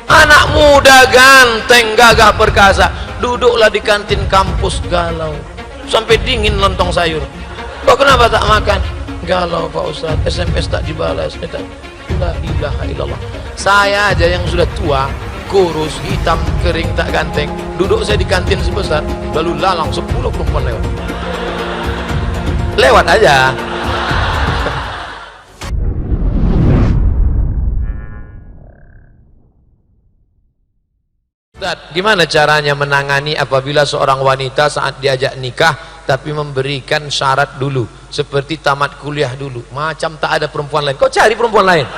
Anak muda ganteng, gagah perkasa, duduklah di kantin kampus galau, sampai dingin lontong sayur. Kok kenapa tak makan? Galau Pak Ustadz, SMS tak dibalas. La ilaha illallah. Saya aja yang sudah tua, kurus, hitam, kering, tak ganteng, duduk saya di kantin sebesar, lalu lalang 10 perempuan lewat aja. Ustaz, gimana caranya menangani apabila seorang wanita saat diajak nikah tapi memberikan syarat dulu seperti tamat kuliah dulu, macam tak ada perempuan lain, kau cari perempuan lain.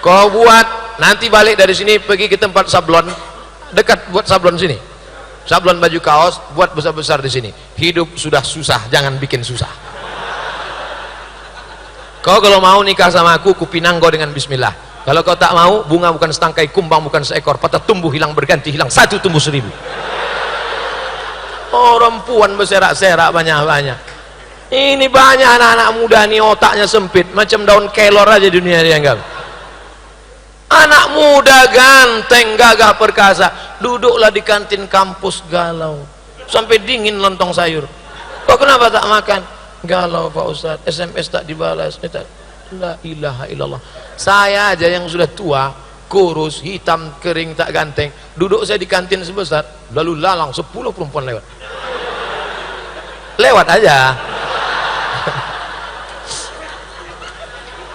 Kau buat, nanti balik dari sini pergi ke tempat sablon dekat, buat sablon sini, sablon baju kaos, buat besar-besar di sini. Hidup sudah susah, jangan bikin susah. Kau kalau mau nikah sama aku, kupinang kau dengan bismillah. Kalau kau tak mau, bunga bukan setangkai, kumbang bukan seekor, patah tumbuh hilang berganti, hilang satu tumbuh 1000. Oh, perempuan berserak-serak banyak-banyak. Ini banyak anak-anak muda nih otaknya sempit, macam daun kelor aja dunia dianggap. Anak muda ganteng, gagah perkasa, duduklah di kantin kampus galau, sampai dingin lontong sayur. Kok kenapa tak makan? Galau Pak Ustadz, SMS tak dibalas. La ilaha illallah. Saya aja yang sudah tua, kurus, hitam, kering, tak ganteng, duduk saya di kantin sebesar, lalu lalang 10 perempuan lewat aja.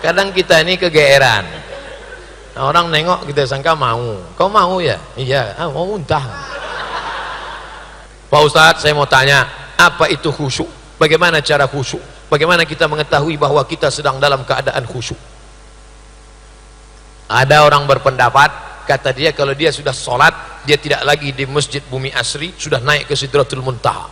Kadang kita ini kegeeran, orang nengok kita sangka mau. Kau mau ya? Iya, mau muntah. Pak Ustadz, saya mau tanya, apa itu khusyuk? Bagaimana cara khusyuk? Bagaimana kita mengetahui bahwa kita sedang dalam keadaan khusyuk? Ada orang berpendapat, kata dia, kalau dia sudah sholat, dia tidak lagi di masjid Bumi Asri, sudah naik ke Sidratul Muntaha.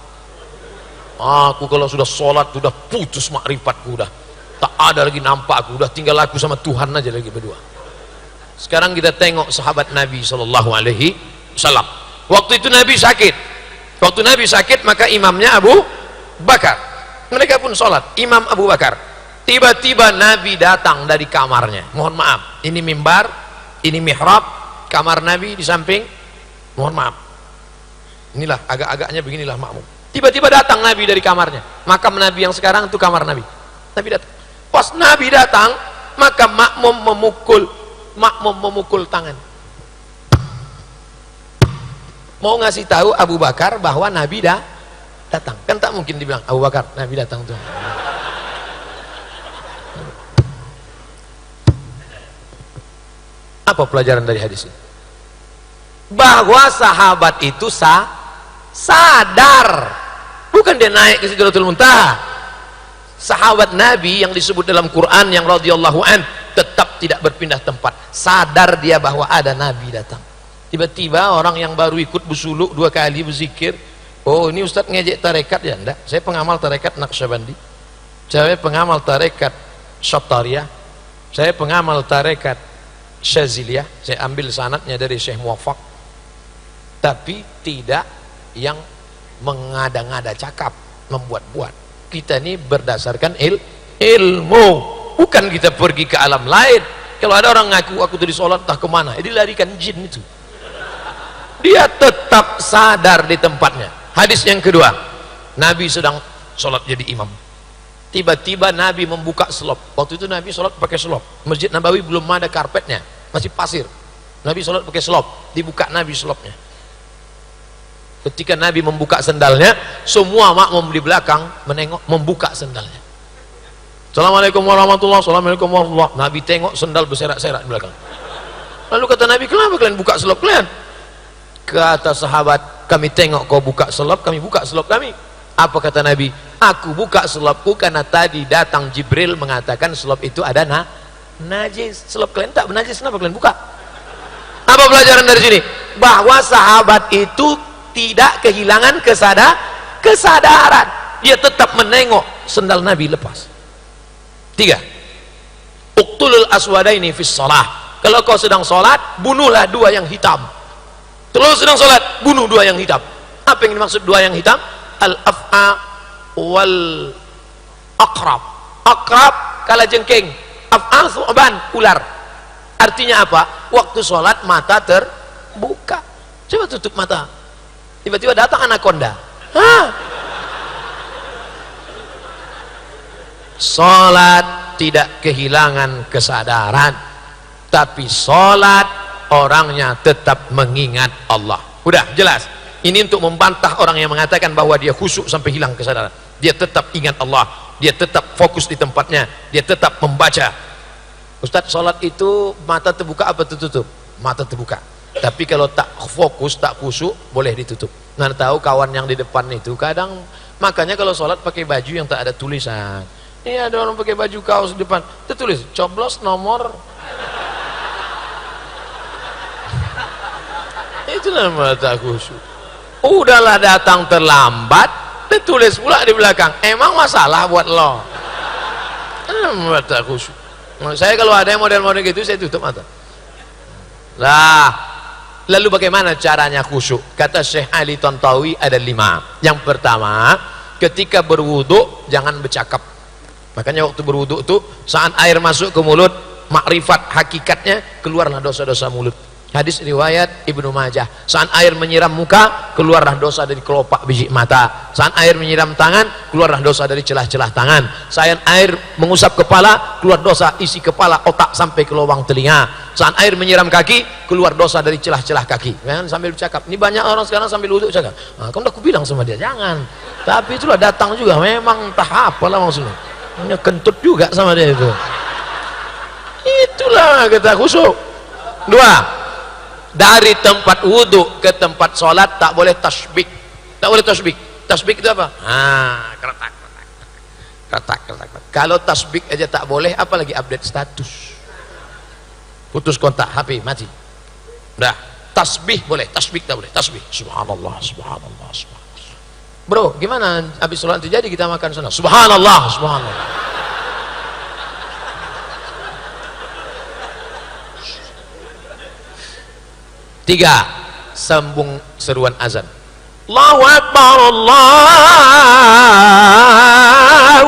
Aku kalau sudah sholat, sudah putus makrifatku, udah tak ada lagi nampak aku, udah tinggal aku sama Tuhan aja lagi berdua. Sekarang kita tengok sahabat Nabi SAW. Waktu itu Nabi sakit. Waktu Nabi sakit, maka imamnya Abu Bakar, mereka pun sholat, Imam Abu Bakar. Tiba-tiba Nabi datang dari kamarnya, mohon maaf, ini mimbar, ini mihrab, kamar Nabi di samping, mohon maaf, inilah agak-agaknya beginilah makmum. Tiba-tiba datang Nabi dari kamarnya, makam Nabi yang sekarang itu kamar Nabi. Nabi datang, pas Nabi datang, maka makmum memukul tangan, mau ngasih tahu Abu Bakar bahwa Nabi datang. Kan tak mungkin dibilang Abu Bakar, Nabi datang tuh. Apa pelajaran dari hadis ini? Bahwa sahabat itu sadar, bukan dia naik ke Sidratul Muntaha. Sahabat Nabi yang disebut dalam Quran yang radhiyallahu an tetap tidak berpindah tempat, sadar dia bahwa ada Nabi datang. Tiba-tiba orang yang baru ikut bersuluk 2 kali berzikir, oh ini Ustadz ngejek tarekat ya? Enggak, saya pengamal tarekat Naqsyabandi, saya pengamal tarekat Syattariyah, saya pengamal tarekat Syaziliyah, saya ambil sanadnya dari Syekh Muwaffaq, tapi tidak yang mengada-ngada cakap, membuat-buat. Kita ini berdasarkan ilmu, bukan kita pergi ke alam lain. Kalau ada orang ngaku aku tadi sholat tak kemana, dilarikan jin itu. Dia tetap sadar di tempatnya. Hadis yang kedua, Nabi sedang sholat jadi imam, tiba-tiba Nabi membuka selop. Waktu itu Nabi sholat pakai selop, Masjid Nabawi belum ada karpetnya, masih pasir. Nabi sholat pakai selop, dibuka Nabi selopnya. Ketika Nabi membuka sendalnya, semua makmum di belakang menengok, membuka sendalnya. Assalamualaikum warahmatullahi wabarakatuh. Assalamualaikum warahmatullahi wabarakatuh. Nabi tengok sendal berserak-serak di belakang. Lalu kata Nabi, kenapa kalian buka selop kalian? Kata sahabat, kami tengok kau buka selop, kami buka selop kami. Apa kata Nabi? Aku buka selopku karena tadi datang Jibril mengatakan selop itu ada najis. Selop kalian tak bernajis, kenapa kalian buka? Apa pelajaran dari sini? Bahwa sahabat itu tidak kehilangan kesadaran. Dia tetap menengok sendal Nabi lepas. 3. Uqtulul aswadaini fis shalah. Kalau kau sedang sholat, bunuhlah 2 yang hitam. Kalau sedang sholat, bunuh 2 yang hitam. Apa yang dimaksud 2 yang hitam? Al-af'a wal aqrab. Aqrab kala jengking, af'al thu'ban, ular. Artinya apa? Waktu sholat mata terbuka. Coba tutup mata, tiba-tiba datang anaconda. Hah? Sholat tidak kehilangan kesadaran, tapi sholat orangnya tetap mengingat Allah. Udah jelas. Ini untuk membantah orang yang mengatakan bahwa dia khusyuk sampai hilang kesadaran. Dia tetap ingat Allah, dia tetap fokus di tempatnya, dia tetap membaca. Ustadz, sholat itu mata terbuka apa tertutup? Mata terbuka. Tapi kalau tak fokus, tak khusyuk, boleh ditutup. Nggak tahu kawan yang di depan itu kadang, makanya kalau sholat pakai baju yang tak ada tulisan. Ini ada orang pakai baju kaos di depan, tertulis coblos nomor. Itulah mata khusyuk. Udahlah datang terlambat, tertulis pula di belakang, emang masalah buat lo. Mata khusyuk. Saya kalau ada yang model-model gitu, saya tutup mata. Lah, lalu bagaimana caranya khusyuk? Kata Syekh Ali Tantawi ada 5. Yang pertama, ketika berwudu jangan bercakap. Makanya waktu berwudu itu saat air masuk ke mulut, makrifat hakikatnya keluarlah dosa-dosa mulut. Hadis riwayat Ibnu Majah. Saat air menyiram muka, keluarlah dosa dari kelopak biji mata. Saat air menyiram tangan, keluarlah dosa dari celah-celah tangan. Saat air mengusap kepala, keluar dosa isi kepala, otak sampai ke lubang telinga. Saat air menyiram kaki, keluar dosa dari celah-celah kaki. Kan sambil bercakap. Ini banyak orang sekarang sambil wudhu cakap. Nah, kan udah aku bilang sama dia, jangan. Tapi itulah datang juga, memang entah apalah maksudnya. Hanya kentut juga sama dia itu. Itulah kita khusyuk. 2, dari tempat wudhu ke tempat sholat tak boleh tasbih. Tak boleh tasbih. Tasbih itu apa? Ketak. Kalau tasbih aja tak boleh, apalagi update status. Putus kontak HP mati. Dah, tasbih boleh, tasbih tak boleh. Tasbih, subhanallah, subhanallah, subhanallah. Bro, gimana habis sholat itu jadi kita makan sana? Subhanallah, subhanallah. Tiga, sambung seruan azan. Allahu Akbar, Allahu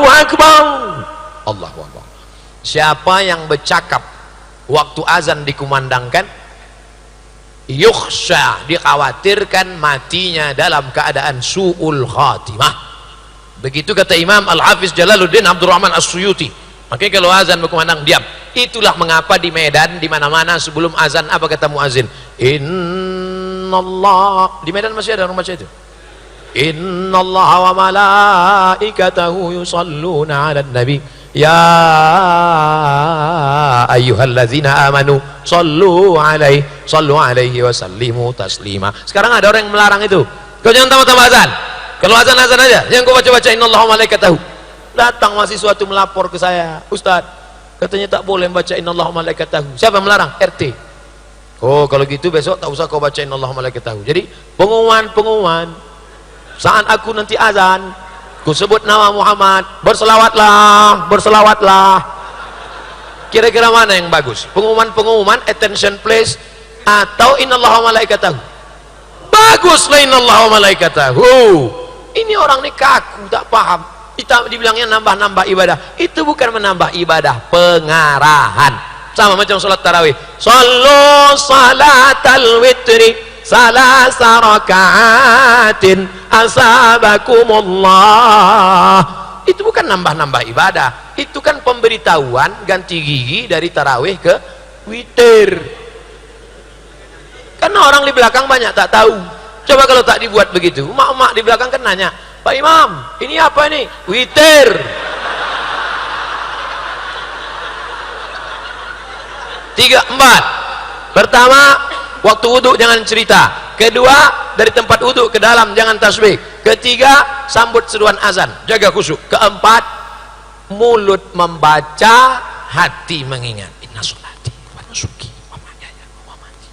Akbar, Allahu Akbar. Siapa yang bercakap waktu azan dikumandangkan, yukhsha, dikhawatirkan matinya dalam keadaan su'ul khatimah. Begitu kata Imam Al-Hafiz Jalaluddin Abdurrahman As-Suyuti. Makanya kalau azan berkumandang diam. Itulah mengapa di Medan di mana-mana sebelum azan apa kata muazin? Innallah. Di Medan masih ada rumah saya itu. Innallaha wa malaikatahu yusalluna 'alan nabi. Ya ayyuhalladzina amanu sallu alaihi wa sallimu taslima. Sekarang ada orang yang melarang itu. Kau jangan tambah-tambah azan. Kalau azan-azan aja, jangan kau baca-baca innallaha wa malaikatahu. Datang mahasiswa itu melapor ke saya, Ustaz, katanya tak boleh baca innallaha wa malaikatahu. Siapa yang melarang? RT. Oh, kalau gitu besok tak usah kau baca innallaha wa malaikatahu. Jadi pengumuman saat aku nanti azan, ku sebut nama Muhammad, berselawatlah. Kira-kira mana yang bagus? Pengumuman attention please, atau innallaha wa malaikatahu? Baguslah innallaha wa malaikatahu. Ini orang ini kaku, tak paham. Kita dibilangnya nambah-nambah ibadah. Itu bukan menambah ibadah, pengarahan. Sama macam salat tarawih. Sallu salatal witri salasa raka'atin asabakumullah. Itu bukan nambah-nambah ibadah, itu kan pemberitahuan ganti gigi dari tarawih ke witir. Karena orang di belakang banyak tak tahu. Coba kalau tak dibuat begitu, emak-emak di belakang kan nanya, Pak Imam, ini apa ini? Witir. Tiga, empat. Pertama, waktu wudhu jangan cerita. Kedua, dari tempat wudhu ke dalam jangan tasbih. Ketiga, sambut seruan azan, jaga khusyuk. Keempat, mulut membaca, hati mengingat. Inna sholati wa nusuki wa mahyaya wa mamati.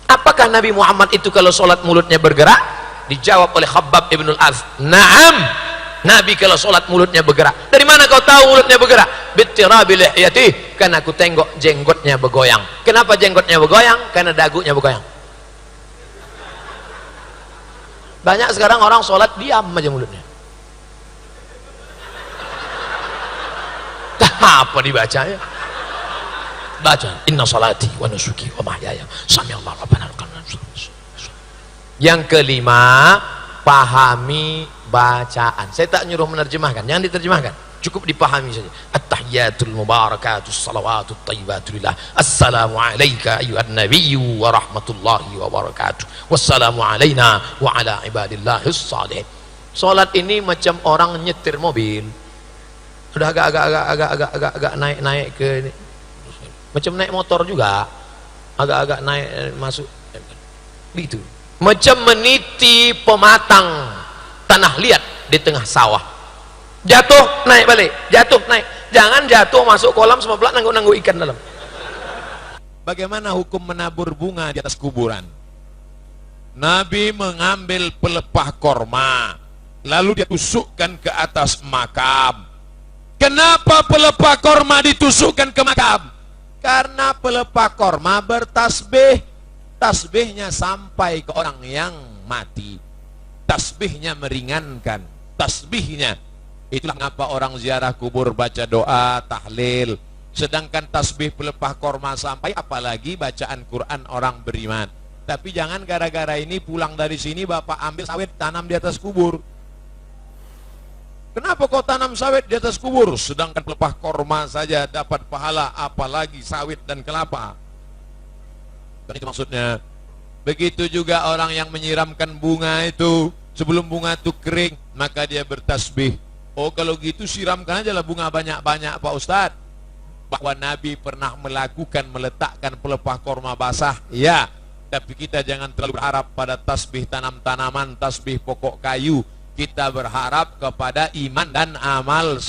Apakah Nabi Muhammad itu kalau sholat mulutnya bergerak? Dijawab oleh Khabbab ibn al-Arth, na'am. Nabi kalau sholat mulutnya bergerak. Dari mana kau tahu mulutnya bergerak? Bittirabi lihyatih, karena aku tengok jenggotnya bergoyang. Kenapa jenggotnya bergoyang? Karena dagunya bergoyang. Banyak sekarang orang sholat diam aja mulutnya. Dah, Apa dibacanya? Baca inna salati wa nusuki wa mahyaya sami'allahu rabbana lakal hamd. Yang kelima, pahami bacaan. Saya tak nyuruh menerjemahkan, jangan diterjemahkan, cukup dipahami saja. At-tahiyyatul mubarakatus salawatut thayyibatul lillah. Assalamu alayka ayyuhan nabiyyu wa rahmatullahi wa barakatuh. Wassalamu alayna wa ala ibadillahis shalihin. Salat ini macam orang nyetir mobil. Udah agak naik ke ini. Macam naik motor juga. Agak naik masuk gitu. Macam meniti pematang tanah liat di tengah sawah. Jatuh naik balik, jatuh naik. Jangan jatuh masuk kolam semua belak nanggu ikan dalam. Bagaimana hukum menabur bunga di atas kuburan? Nabi mengambil pelepah korma, lalu dia tusukkan ke atas makam. Kenapa pelepah korma ditusukkan ke makam? Karena pelepah korma bertasbih. Tasbihnya sampai ke orang yang mati. Tasbihnya meringankan. Tasbihnya. Itulah mengapa orang ziarah kubur baca doa, tahlil. Sedangkan tasbih pelepah korma sampai, apalagi bacaan Quran orang beriman. Tapi jangan gara-gara ini pulang dari sini bapak ambil sawit tanam di atas kubur. Kenapa kau tanam sawit di atas kubur? Sedangkan pelepah korma saja dapat pahala, apalagi sawit dan kelapa. Dan itu maksudnya. Begitu juga orang yang menyiramkan bunga itu, sebelum bunga itu kering, maka dia bertasbih. Oh kalau gitu siramkan aja lah bunga banyak-banyak Pak Ustadz. Bahwa Nabi pernah melakukan meletakkan pelepah korma basah, ya. Tapi kita jangan terlalu berharap pada tasbih tanam-tanaman, tasbih pokok kayu. Kita berharap kepada iman dan amal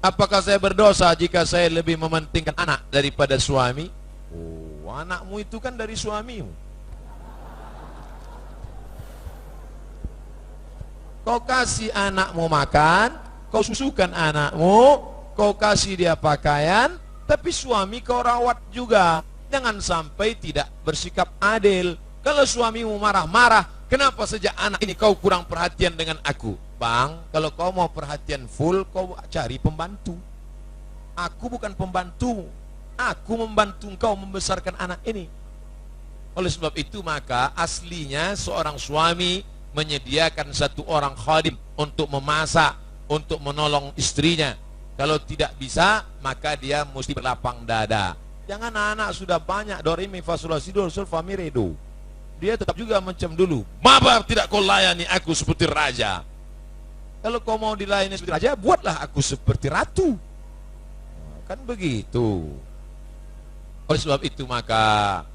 Apakah saya berdosa jika saya lebih mementingkan anak daripada suami? Oh, anakmu itu kan dari suamimu. Kau kasih anakmu makan, kau susukan anakmu, kau kasih dia pakaian, tapi suami kau rawat juga. Jangan sampai tidak bersikap adil. Kalau suamimu marah-marah, kenapa sejak anak ini kau kurang perhatian dengan aku? Bang, kalau kau mau perhatian full, kau cari pembantu. Aku bukan pembantu. Aku membantu engkau membesarkan anak ini. Oleh sebab itu maka aslinya seorang suami menyediakan satu orang khadim untuk memasak, untuk menolong istrinya. Kalau tidak bisa, maka dia mesti berlapang dada. Jangan anak sudah banyak do re mi fa sol la si do sol fa mi re do. Dia tetap juga macam dulu. Mabar tidak kau layani aku seperti raja. Kalau kau mau dilayani seperti raja, buatlah aku seperti ratu. Kan begitu. Oleh sebab itu maka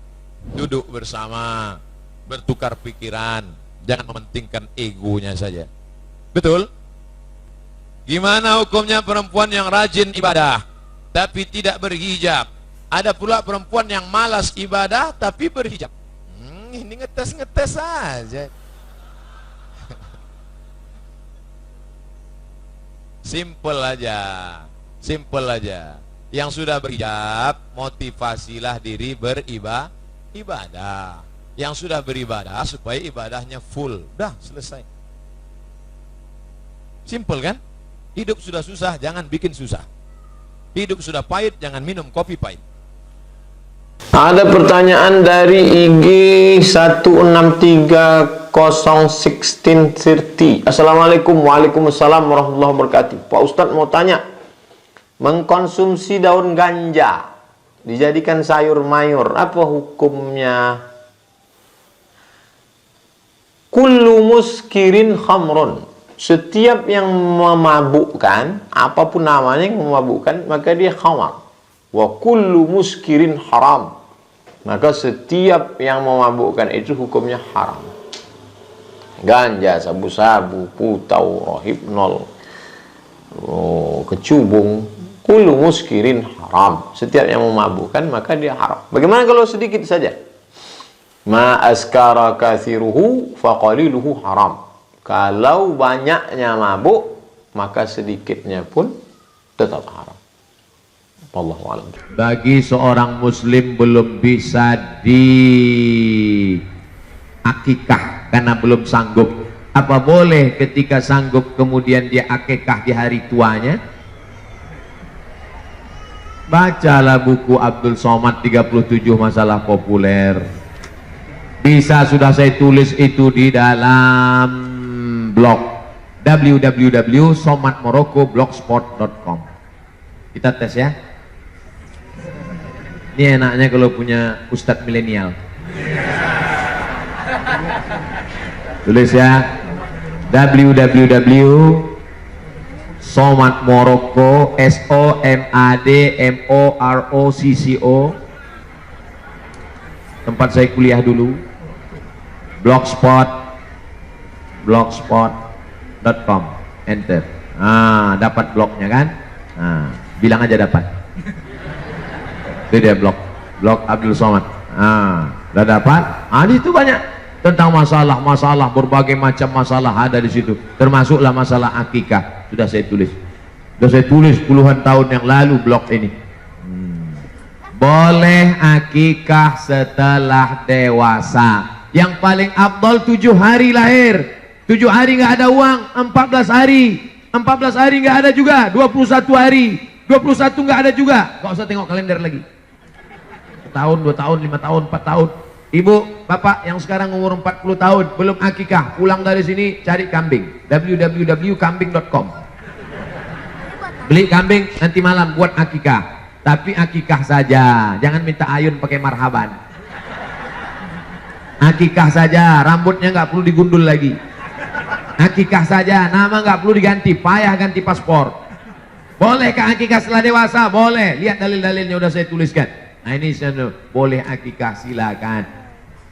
duduk bersama, bertukar pikiran, jangan mementingkan egonya saja. Betul? Gimana hukumnya perempuan yang rajin ibadah tapi tidak berhijab? Ada pula perempuan yang malas ibadah tapi berhijab. Ini ngetes-ngetes saja. Simple aja. Simple aja. Yang sudah berhijab, motivasilah diri beribadah. Yang sudah beribadah supaya ibadahnya full. Dah selesai. Simple kan? Hidup sudah susah, jangan bikin susah. Hidup sudah pahit, jangan minum kopi pahit. Ada pertanyaan dari IG 16301630. Assalamualaikum. Waalaikumsalam warahmatullahi wabarakatuh. Pak Ustadz mau tanya, mengkonsumsi daun ganja dijadikan sayur mayur, apa hukumnya? Kullu muskirin khamrun. Setiap yang memabukkan, apapun namanya yang memabukkan, maka dia khamar. Wa kullu muskirin haram. Maka setiap yang memabukkan itu hukumnya haram. Ganja, sabu-sabu, putau, rohibnol, kecubung, kullu muskirin haram. Setiap yang memabukkan maka dia haram. Bagaimana kalau sedikit saja? Ma askara kathiruhu faqaliluhu haram. Kalau banyaknya mabuk, maka sedikitnya pun tetap haram. Wallahu a'lam. Bagi seorang muslim belum bisa diakikah karena belum sanggup, apa boleh ketika sanggup kemudian dia akikah di hari tuanya? Bacalah buku Abdul Somad 37 masalah populer. Bisa sudah saya tulis itu di dalam blog www.somadmorocco.blogspot.com. Kita tes ya. Ini enaknya kalau punya ustadz milenial. Tulis ya, www.somadmorocco SOMADMOROCCO, tempat saya kuliah dulu, blogspot.com, enter. Dapat blognya kan? Bilang aja dapat. Itu dia blog Abdul Somad. Udah dapat? Di situ banyak tentang masalah berbagai macam masalah ada di situ. Termasuklah masalah akikah. Sudah saya tulis puluhan tahun yang lalu blog ini. Boleh akikah setelah dewasa. Yang paling afdal 7 hari lahir. 7 hari nggak ada uang, 14 hari nggak ada juga, 21 hari, 21 nggak ada juga. Nggak usah tengok kalender lagi. Tahun, 2 tahun, 5 tahun, 4 tahun. Ibu, bapak yang sekarang umur 40 tahun belum akikah, pulang dari sini cari kambing, www.kambing.com. Beli kambing, nanti malam buat akikah. Tapi akikah saja, jangan minta ayun pakai marhaban. Akikah saja, rambutnya nggak perlu digundul lagi. Akikah saja, nama nggak perlu diganti, payah ganti paspor. Bolehkah akikah setelah dewasa? Boleh. Lihat dalil-dalilnya udah saya tuliskan. Nah ini boleh akikah, silakan.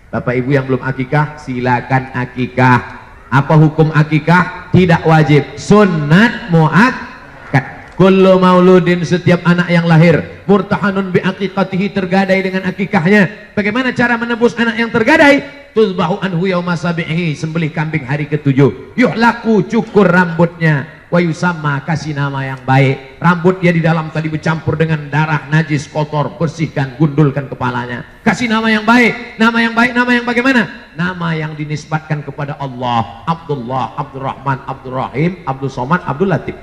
Bapak ibu yang belum akikah, silakan akikah. Apa hukum akikah? Tidak wajib, sunnat muakkad. Kullu mauludin, setiap anak yang lahir, murtahanun bi aqiqatihi, tergadai dengan akikahnya. Bagaimana cara menebus anak yang tergadai? Tuzbahu anhu yauma sabihi, sembelih kambing hari ke-7. Yuhlaku, cukur rambutnya. Wa yusamma, kasih nama yang baik. Rambut dia di dalam tadi bercampur dengan darah najis kotor, bersihkan, gundulkan kepalanya. Kasih nama yang baik. Nama yang baik, nama yang bagaimana? Nama yang dinisbatkan kepada Allah. Abdullah, Abdurrahman, Abdurrahim, Abdul Somad, Abdul Latif.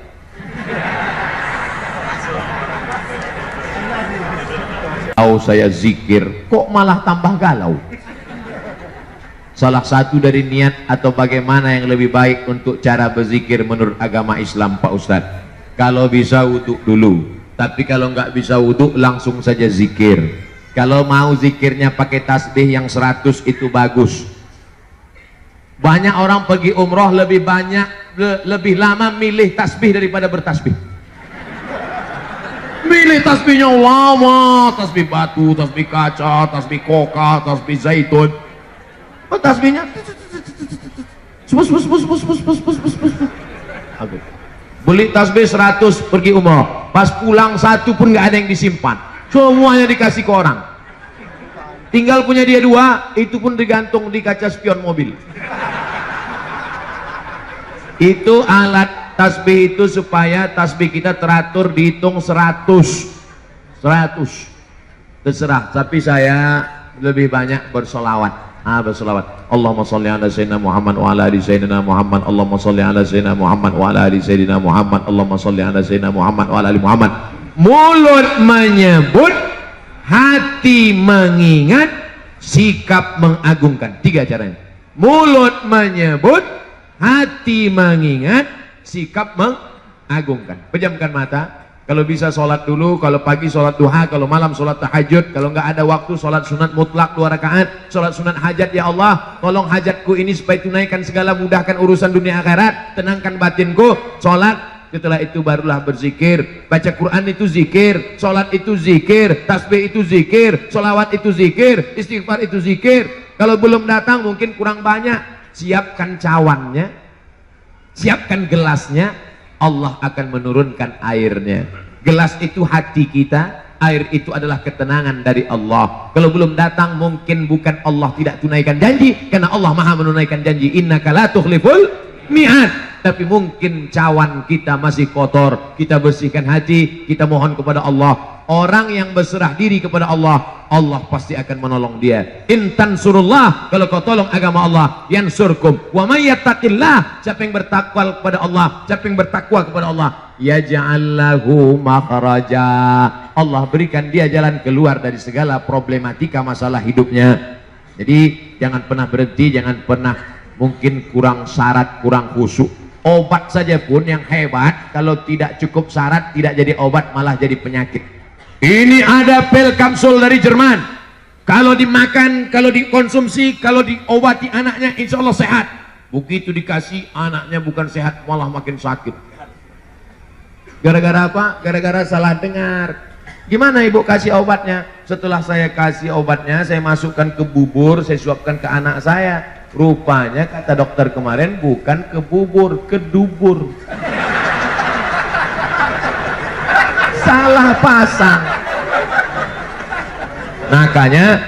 Saya zikir, kok malah tambah galau? Salah satu dari niat atau bagaimana yang lebih baik untuk cara berzikir menurut agama Islam, Pak Ustadz? Kalau bisa wudhu dulu, tapi kalau nggak bisa wudhu langsung saja zikir. Kalau mau zikirnya pakai tasbih yang 100 itu bagus. Banyak orang pergi umroh lebih lama milih tasbih daripada bertasbih. Milih tasbihnya lama, tasbih batu, tasbih kaca, tasbih koka, tasbih zaitun. Tasbihnya beli tasbih 100 pergi umroh, pas pulang 1 pun nggak ada yang disimpan, semuanya dikasih ke orang. Tinggal punya dia 2, itu pun digantung di kaca spion mobil. Itu alat tasbih itu supaya tasbih kita teratur, dihitung 100. Terserah, tapi saya lebih banyak bersolawat. Bersolawat. Allahumma sholli ala sayyidina Muhammad wa ala ali sayyidina Muhammad. Allahumma sholli ala sayyidina Muhammad wa ala ali sayyidina Muhammad. Allahumma sholli ala sayyidina Muhammad wa ala ali Muhammad. Mulut menyebut, hati mengingat, sikap mengagungkan. 3 caranya. Mulut menyebut, hati mengingat, sikap mengagungkan. Pejamkan mata. Kalau bisa sholat dulu, kalau pagi sholat duha, kalau malam sholat tahajud, kalau nggak ada waktu sholat sunat mutlak 2 rakaat, sholat sunat hajat. Ya Allah, tolong hajatku ini supaya tunaikan segala, mudahkan urusan dunia akhirat, tenangkan batinku. Sholat, setelah itu barulah berzikir. Baca Quran itu zikir, sholat itu zikir, tasbih itu zikir, sholawat itu zikir, istighfar itu zikir. Kalau belum datang mungkin kurang banyak, siapkan cawannya, siapkan gelasnya. Allah akan menurunkan airnya. Gelas itu hati kita, air itu adalah ketenangan dari Allah. Kalau belum datang mungkin bukan Allah tidak tunaikan janji, karena Allah maha menunaikan janji. Innaka la tukhliful mi'ad. Tapi mungkin cawan kita masih kotor, kita bersihkan hati, kita mohon kepada Allah. Orang yang berserah diri kepada Allah, Allah pasti akan menolong dia. In tansurullah, kalau kau tolong agama Allah, yansurkum. Wa may yattaqillah, siapa yang bertakwa kepada Allah, siapa yang bertakwa kepada Allah, yaj'al lahu makhraja, Allah berikan dia jalan keluar dari segala problematika masalah hidupnya. Jadi jangan pernah berhenti, jangan pernah mungkin kurang syarat, kurang khusyuk. Obat saja pun yang hebat, kalau tidak cukup syarat tidak jadi obat, malah jadi penyakit. Ini ada pil kapsul dari Jerman, kalau dimakan, kalau dikonsumsi, kalau diobati anaknya insya Allah sehat. Begitu dikasih, anaknya bukan sehat, malah makin sakit. Gara-gara apa? Gara-gara salah dengar. Gimana ibu kasih obatnya? Setelah saya kasih obatnya, saya masukkan ke bubur, saya suapkan ke anak saya. Rupanya kata dokter kemarin bukan ke bubur, ke dubur. Salah pasang. Makanya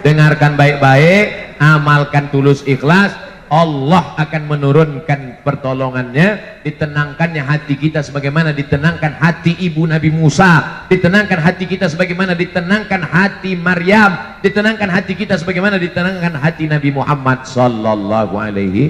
dengarkan baik-baik, amalkan tulus ikhlas, Allah akan menurunkan pertolongannya, ditenangkannya hati kita sebagaimana ditenangkan hati ibu Nabi Musa, ditenangkan hati kita sebagaimana ditenangkan hati Maryam, ditenangkan hati kita sebagaimana ditenangkan hati Nabi Muhammad sallallahu alaihi.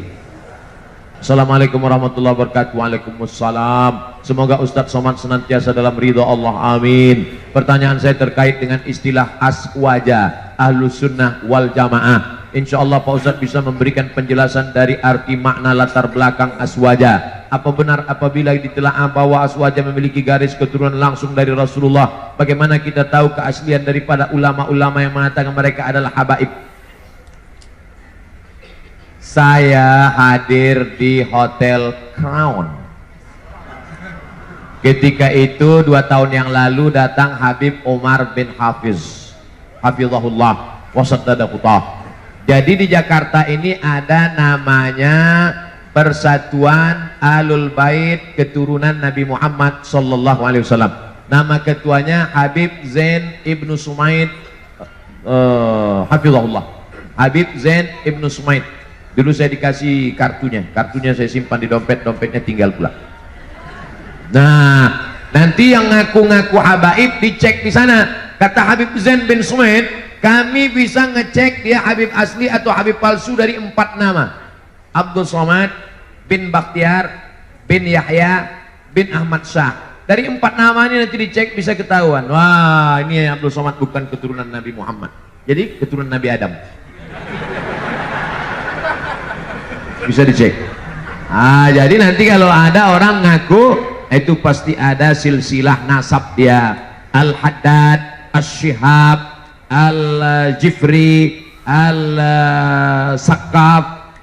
Assalamualaikum warahmatullahi wabarakatuh. Waalaikumsalam. Semoga Ustadz Somad senantiasa dalam ridho Allah, amin. Pertanyaan saya terkait dengan istilah aswaja, ahlus sunnah wal jamaah. Insya Allah Pak Ustadz bisa memberikan penjelasan dari arti makna latar belakang aswaja. Apa benar apabila ditelaah bahwa aswaja memiliki garis keturunan langsung dari Rasulullah? Bagaimana kita tahu keaslian daripada ulama-ulama yang mengatakan mereka adalah habaib? Saya hadir di Hotel Crown. Ketika itu 2 tahun yang lalu datang Habib Umar bin Hafiz, hafizahullah wasaddadahullah. Jadi di Jakarta ini ada namanya Persatuan Ahlul Bait Keturunan Nabi Muhammad sallallahu alaihi wasallam. Nama ketuanya Habib Zain Ibnu Sumaid, hafizahullah. Habib Zain Ibnu Sumaid. Dulu saya dikasih kartunya saya simpan di dompet, dompetnya tinggal pulang. Nah, nanti yang ngaku-ngaku habaib dicek di sana. Kata Habib Zain bin Sumaid, kami bisa ngecek dia Habib asli atau Habib palsu dari 4 nama. Abdul Somad bin Bakhtiar bin Yahya bin Ahmad Shah. Dari 4 nama ini nanti dicek bisa ketahuan. Wah, ini Abdul Somad bukan keturunan Nabi Muhammad. Jadi keturunan Nabi Adam. Bisa dicek. Jadi nanti kalau ada orang ngaku, itu pasti ada silsilah nasab dia. Al-Haddad, Al-Shihab, Al-Jifri, Al-Sakaf,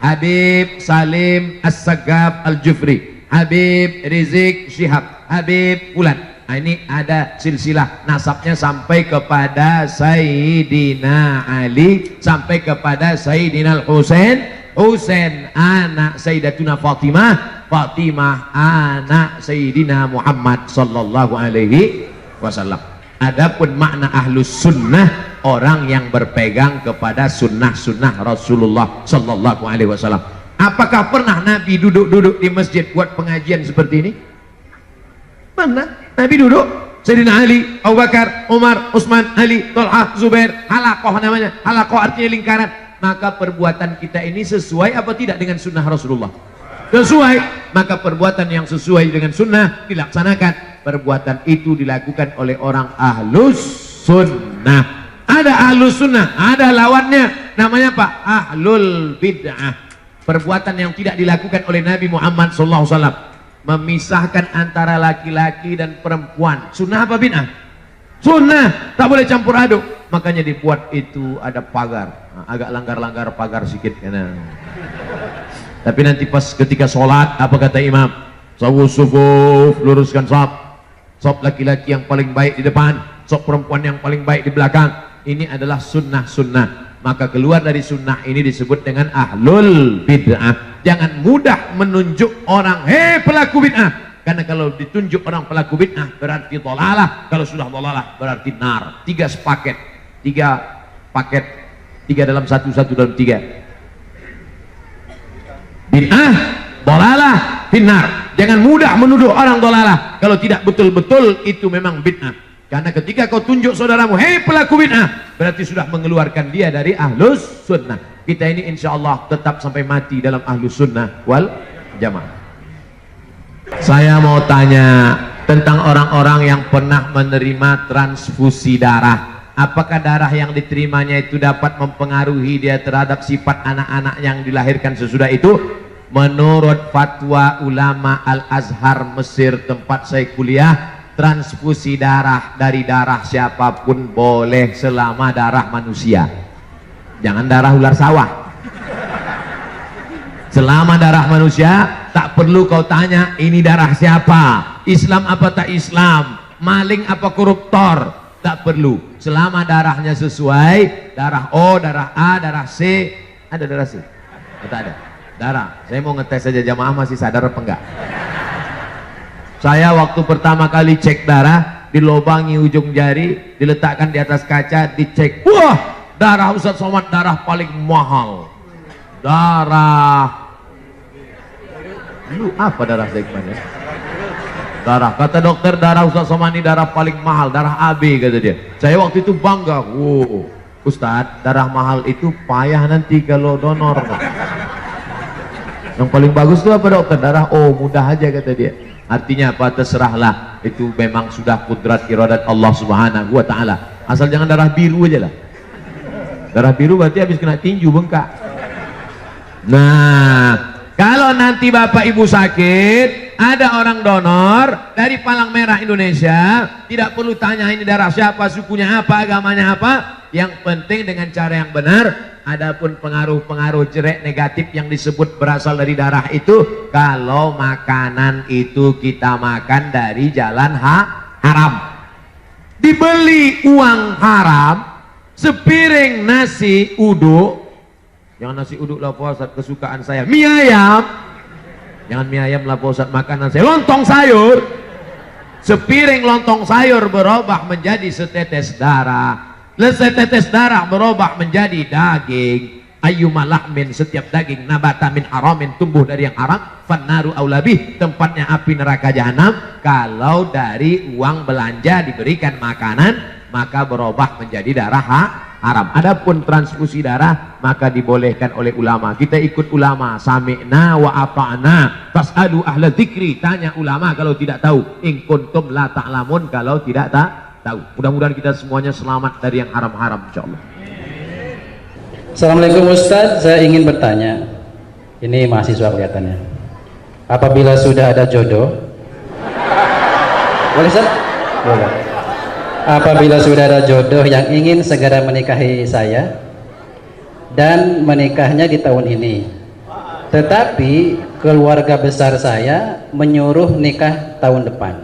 Habib Salim As-Sagaf Al-Jufri, Habib Rizik Syihab, Habib Fulan. Ini ada silsilah nasabnya sampai kepada Sayyidina Ali, sampai kepada Sayyidina Al-Husain, Husain anak Sayyidatuna Fatimah, Fatimah anak Sayyidina Muhammad sallallahu alaihi wasallam. Adapun makna ahlus sunnah, orang yang berpegang kepada sunnah-sunnah Rasulullah sallallahu alaihi wasallam. Apakah pernah Nabi duduk-duduk di masjid buat pengajian seperti ini? Pernah. Nabi duduk, Sayyidina Ali, Abu Bakar, Umar, Utsman, Ali, Thalhah, Zubair, halaqah namanya. Halaqah artinya lingkaran. Maka perbuatan kita ini sesuai apa tidak dengan sunnah Rasulullah? Sesuai. Maka perbuatan yang sesuai dengan sunnah dilaksanakan. Perbuatan itu dilakukan oleh orang ahlus sunnah. Ada ahlus sunnah, ada lawannya, namanya apa? Ahlul bid'ah. Perbuatan yang tidak dilakukan oleh Nabi Muhammad SAW, memisahkan antara laki-laki dan perempuan. Sunnah apa bid'ah? Sunnah, tak boleh campur aduk. Makanya dibuat itu ada pagar. Agak langgar-langgar pagar sedikit karena. Tapi nanti pas ketika sholat, apa kata imam? Sufuf, luruskan saf. Saf laki-laki yang paling baik di depan, saf perempuan yang paling baik di belakang. Ini adalah sunnah-sunnah. Maka keluar dari sunnah ini disebut dengan ahlul bid'ah. Jangan mudah menunjuk orang, hei pelaku bid'ah. Karena kalau ditunjuk orang pelaku bid'ah berarti dhalalah. Kalau sudah dhalalah berarti nar. 3 sepaket, 3 paket, 3 dalam 1, 1 dalam 3. Bid'ah, dhalalah, finnar. Jangan mudah menuduh orang dhalalah kalau tidak betul-betul itu memang bid'ah. Karena ketika kau tunjuk saudaramu, hei pelaku bid'ah, berarti sudah mengeluarkan dia dari ahlus sunnah. Kita ini insya Allah tetap sampai mati dalam ahlus sunnah wal jamaah. Saya mau tanya tentang orang-orang yang pernah menerima transfusi darah. Apakah darah yang diterimanya itu dapat mempengaruhi dia terhadap sifat anak-anak yang dilahirkan sesudah itu? Menurut fatwa ulama Al-Azhar Mesir tempat saya kuliah, transfusi darah dari darah siapapun boleh selama darah manusia. Jangan darah ular sawah. Selama darah manusia, tak perlu kau tanya ini darah siapa, Islam apa tak Islam, maling apa koruptor, tak perlu. Selama darahnya sesuai, darah O, darah A, darah C. Ada darah C? Tak ada. Darah. Saya mau ngetes saja jamaah masih sadar apa enggak. Saya waktu pertama kali cek darah, dilobangi ujung jari, diletakkan di atas kaca, dicek. Wah, darah Ustadz Somad darah paling mahal. Darah lu apa darah segmen ya? Darah, kata dokter darah Ustadz Somad ini darah paling mahal, darah AB kata dia. Saya waktu itu bangga. Wow, Ustadz, darah mahal itu payah nanti kalau donor. Yang paling bagus itu apa dokter? Darah O, mudah aja kata dia. Artinya apa? Terserahlah, itu memang sudah kudrat iradat Allah Subhanahu wa ta'ala. Asal jangan darah biru aja lah. Darah biru berarti habis kena tinju bengkak. Nah, kalau nanti bapak ibu sakit, ada orang donor dari Palang Merah Indonesia, tidak perlu tanya ini darah siapa, sukunya apa, agamanya apa. Yang penting dengan cara yang benar. Adapun pengaruh-pengaruh jelek negatif yang disebut berasal dari darah itu, kalau makanan itu kita makan dari jalan haram, dibeli uang haram, sepiring nasi uduk. Jangan nasi uduk lah Pak Ustadz, kesukaan saya mie ayam. Jangan mie ayam lah Pak Ustadz, makanan saya lontong sayur. Sepiring lontong sayur berubah menjadi setetes darah. Setetes darah berubah menjadi daging. Ayyuma lahmin, setiap daging nabata min haramin, tumbuh dari yang haram, fannaru aulabih, tempatnya api neraka jahanam. Kalau dari uang belanja diberikan makanan, maka berubah menjadi darah haram. Adapun transfusi darah maka dibolehkan oleh ulama. Kita ikut ulama, sami'na wa ata'na, fas'alu ahla dzikri, tanya ulama kalau tidak tahu, in kuntum la ta'lamun, kalau tidak tahu. Mudah-mudahan kita semuanya selamat dari yang haram-haram insyaallah. Assalamualaikum Ustadz, saya ingin bertanya. Ini mahasiswa kelihatannya. Apabila sudah ada jodoh, boleh Ustadz? Boleh. Apabila sudah ada jodoh yang ingin segera menikahi saya dan menikahnya di tahun ini, tetapi keluarga besar saya menyuruh nikah tahun depan,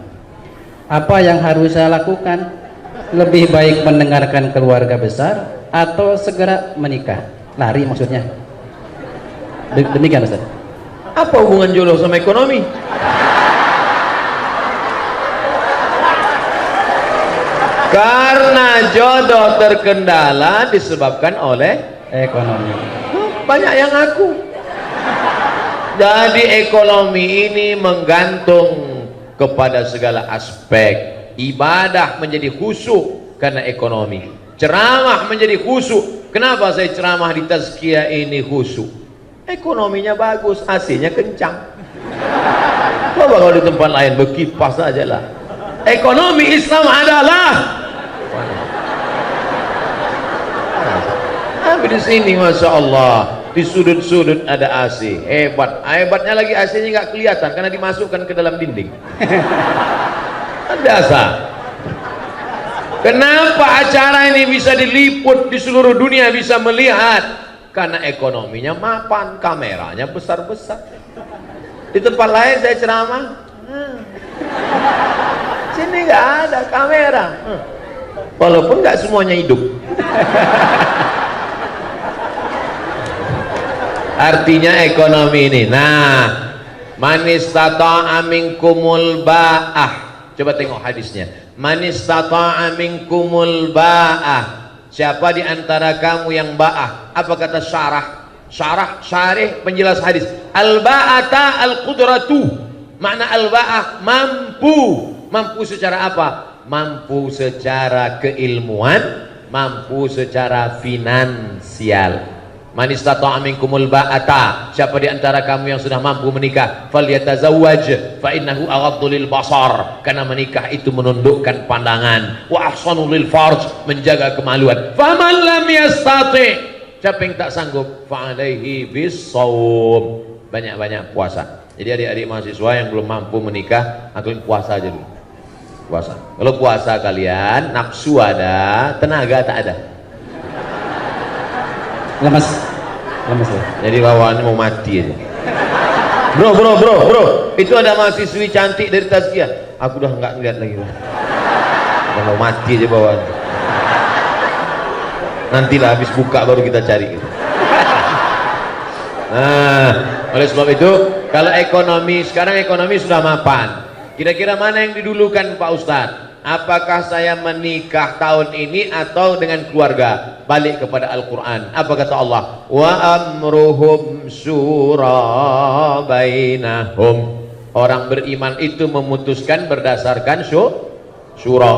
apa yang harus saya lakukan? Lebih baik mendengarkan keluarga besar atau segera menikah? Lari maksudnya. Demikian Ustaz. Apa hubungan jodoh sama ekonomi? Karena jodoh terkendala disebabkan oleh ekonomi. Banyak yang ngaku. Jadi ekonomi ini menggantung kepada segala aspek. Ibadah menjadi khusyuk karena ekonomi. Ceramah menjadi khusyuk. Kenapa saya ceramah di tazkiyah ini khusyuk? Ekonominya bagus, AC-nya kencang. Coba kalau di tempat lain berkipas saja lah. Ekonomi Islam adalah di sini Masya Allah, di sudut-sudut ada AC. Hebat. Hebatnya lagi AC-nya nggak kelihatan karena dimasukkan ke dalam dinding. Dasar. Kenapa acara ini bisa diliput di seluruh dunia, bisa melihat? Karena ekonominya mapan, kameranya besar-besar. Di tempat lain saya ceramah, sini nggak ada kamera, walaupun nggak semuanya hidup. Artinya ekonomi ini. Nah, manis tata'a minkumul ba'ah. Coba tengok hadisnya. Manis tata'a minkumul ba'ah. Siapa di antara kamu yang ba'ah? Apa kata syarah? Syarih penjelas hadis. Al-ba'ata al-qudratu. Makna al-ba'ah mampu. Mampu secara apa? Mampu secara keilmuan, mampu secara finansial. Man istata'a minkumul ba'ata, siapa di antara kamu yang sudah mampu menikah, falyatazawwaj fa innahu aghaddu lil basar, karena menikah itu menundukkan pandangan, wa ahsanu lil farj, menjaga kemaluan. Faman lam yastati', siapa yang tak sanggup, fa alaihi bis-shaum, banyak-banyak puasa. Jadi adik-adik mahasiswa yang belum mampu menikah, kalian puasa aja dulu. Puasa. Kalau puasa kalian nafsu ada, tenaga tak ada. Lemes ya. Jadi bawaannya mau mati aja. Bro, itu ada mahasiswi cantik dari Tazkiyah. Aku udah nggak ngeliat lagi, bro. Udah mau mati aja bawaannya. Nantilah habis buka baru kita cari. Nah, oleh sebab itu, kalau ekonomi sekarang ekonomi sudah mapan. Kira-kira mana yang didulukan Pak Ustadz? Apakah saya menikah tahun ini atau dengan keluarga? Balik kepada Al-Quran. Apa kata Allah? Wa amruhum syura bainahum. Orang beriman itu memutuskan berdasarkan syura.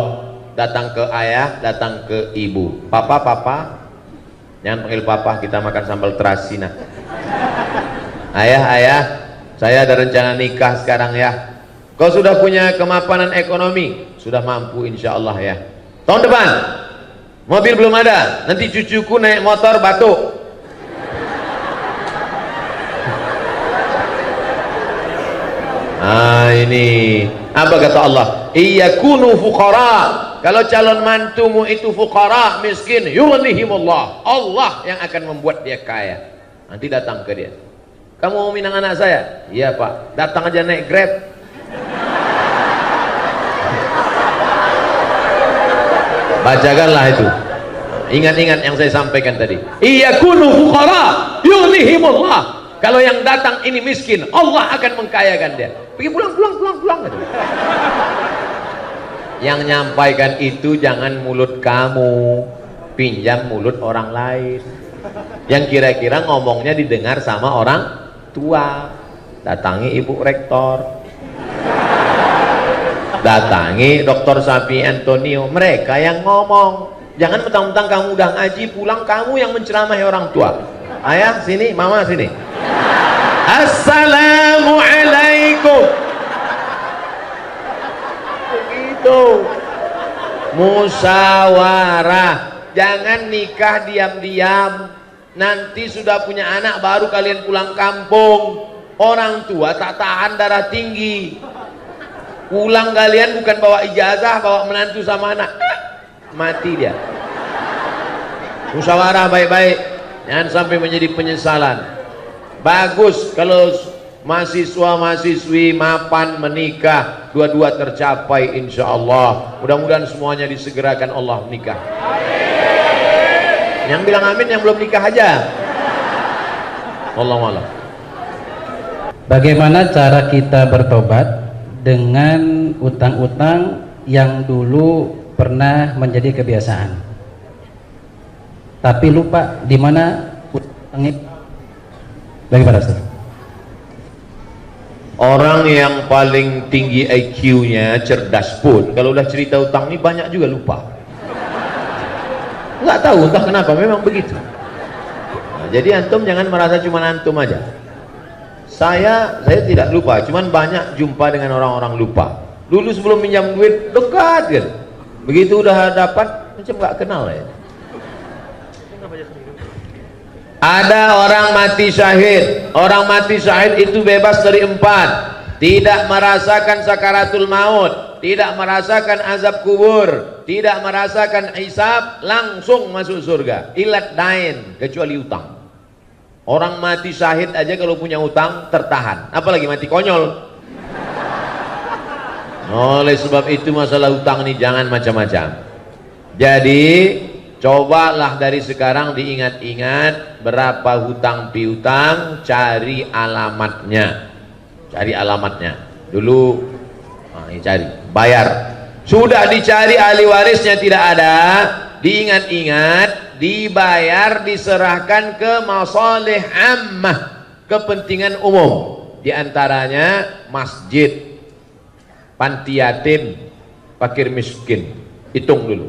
Datang ke ayah, datang ke ibu. Papa, jangan panggil papa, kita makan sambal terasi nak. Ayah, saya ada rencana nikah sekarang ya. Kau sudah punya kemapanan ekonomi, sudah mampu insya Allah ya. Tahun depan mobil belum ada, nanti cucuku naik motor batuk. Ini apa kata Allah? Iyakunu fuqara. Kalau calon mantumu itu fuqara, miskin, yughnihimullah. Allah yang akan membuat dia kaya. Nanti datang ke dia. Kamu mau minang anak saya? Iya Pak. Datang aja naik Grab. Bacakanlah itu. Ingat-ingat yang saya sampaikan tadi. Iyakunu fuqara yughnihimullah. Kalau yang datang ini miskin, Allah akan mengkayakan dia. Pergi pulang. Gitu. Yang nyampaikan itu jangan mulut kamu, pinjam mulut orang lain. Yang kira-kira ngomongnya didengar sama orang tua. Datangi Ibu Rektor. Datangi Dr. Sapi Antonio, mereka yang ngomong. Jangan mentang-mentang kamu udah ngaji pulang kamu yang menceramahi orang tua. Ayah sini, mama sini. Assalamualaikum. Begitu. Musyawarah. Jangan nikah diam-diam. Nanti sudah punya anak baru kalian pulang kampung. Orang tua tak tahan darah tinggi. Pulang kalian bukan bawa ijazah, bawa menantu sama anak, mati dia. Musyawarah baik-baik, jangan sampai menjadi penyesalan. Bagus kalau mahasiswa-mahasiswi mapan menikah, dua-dua tercapai insya Allah. Mudah-mudahan semuanya disegerakan Allah menikah. Yang bilang amin yang belum nikah aja. Wallahu a'lam. Bagaimana cara kita bertobat dengan utang-utang yang dulu pernah menjadi kebiasaan, tapi lupa di mana utangnya? Bagaimana Ustaz? Orang yang paling tinggi IQ-nya, cerdas pun, kalau udah cerita utang ini banyak juga lupa. Nggak tahu entah kenapa, memang begitu. Nah, jadi antum jangan merasa cuma antum aja. Saya tidak lupa, cuman banyak jumpa dengan orang-orang lupa. Dulu sebelum pinjam duit dekat kan, begitu udah dapat macam nggak kenal ya. Ada orang mati syahid. Orang mati syahid itu bebas dari 4. Tidak merasakan sakaratul maut, tidak merasakan azab kubur, tidak merasakan hisab, langsung masuk surga. Ilat dain, kecuali utang. Orang mati syahid aja kalau punya utang tertahan, apalagi mati konyol. Oleh sebab itu masalah utang ini jangan macam-macam. Jadi cobalah dari sekarang diingat-ingat berapa hutang piutang, cari alamatnya. Cari alamatnya. Dulu ini cari, bayar. Sudah dicari ahli warisnya tidak ada, diingat-ingat, dibayar, diserahkan ke masalih ammah, kepentingan umum, diantaranya masjid, panti yatim, fakir miskin. Hitung dulu.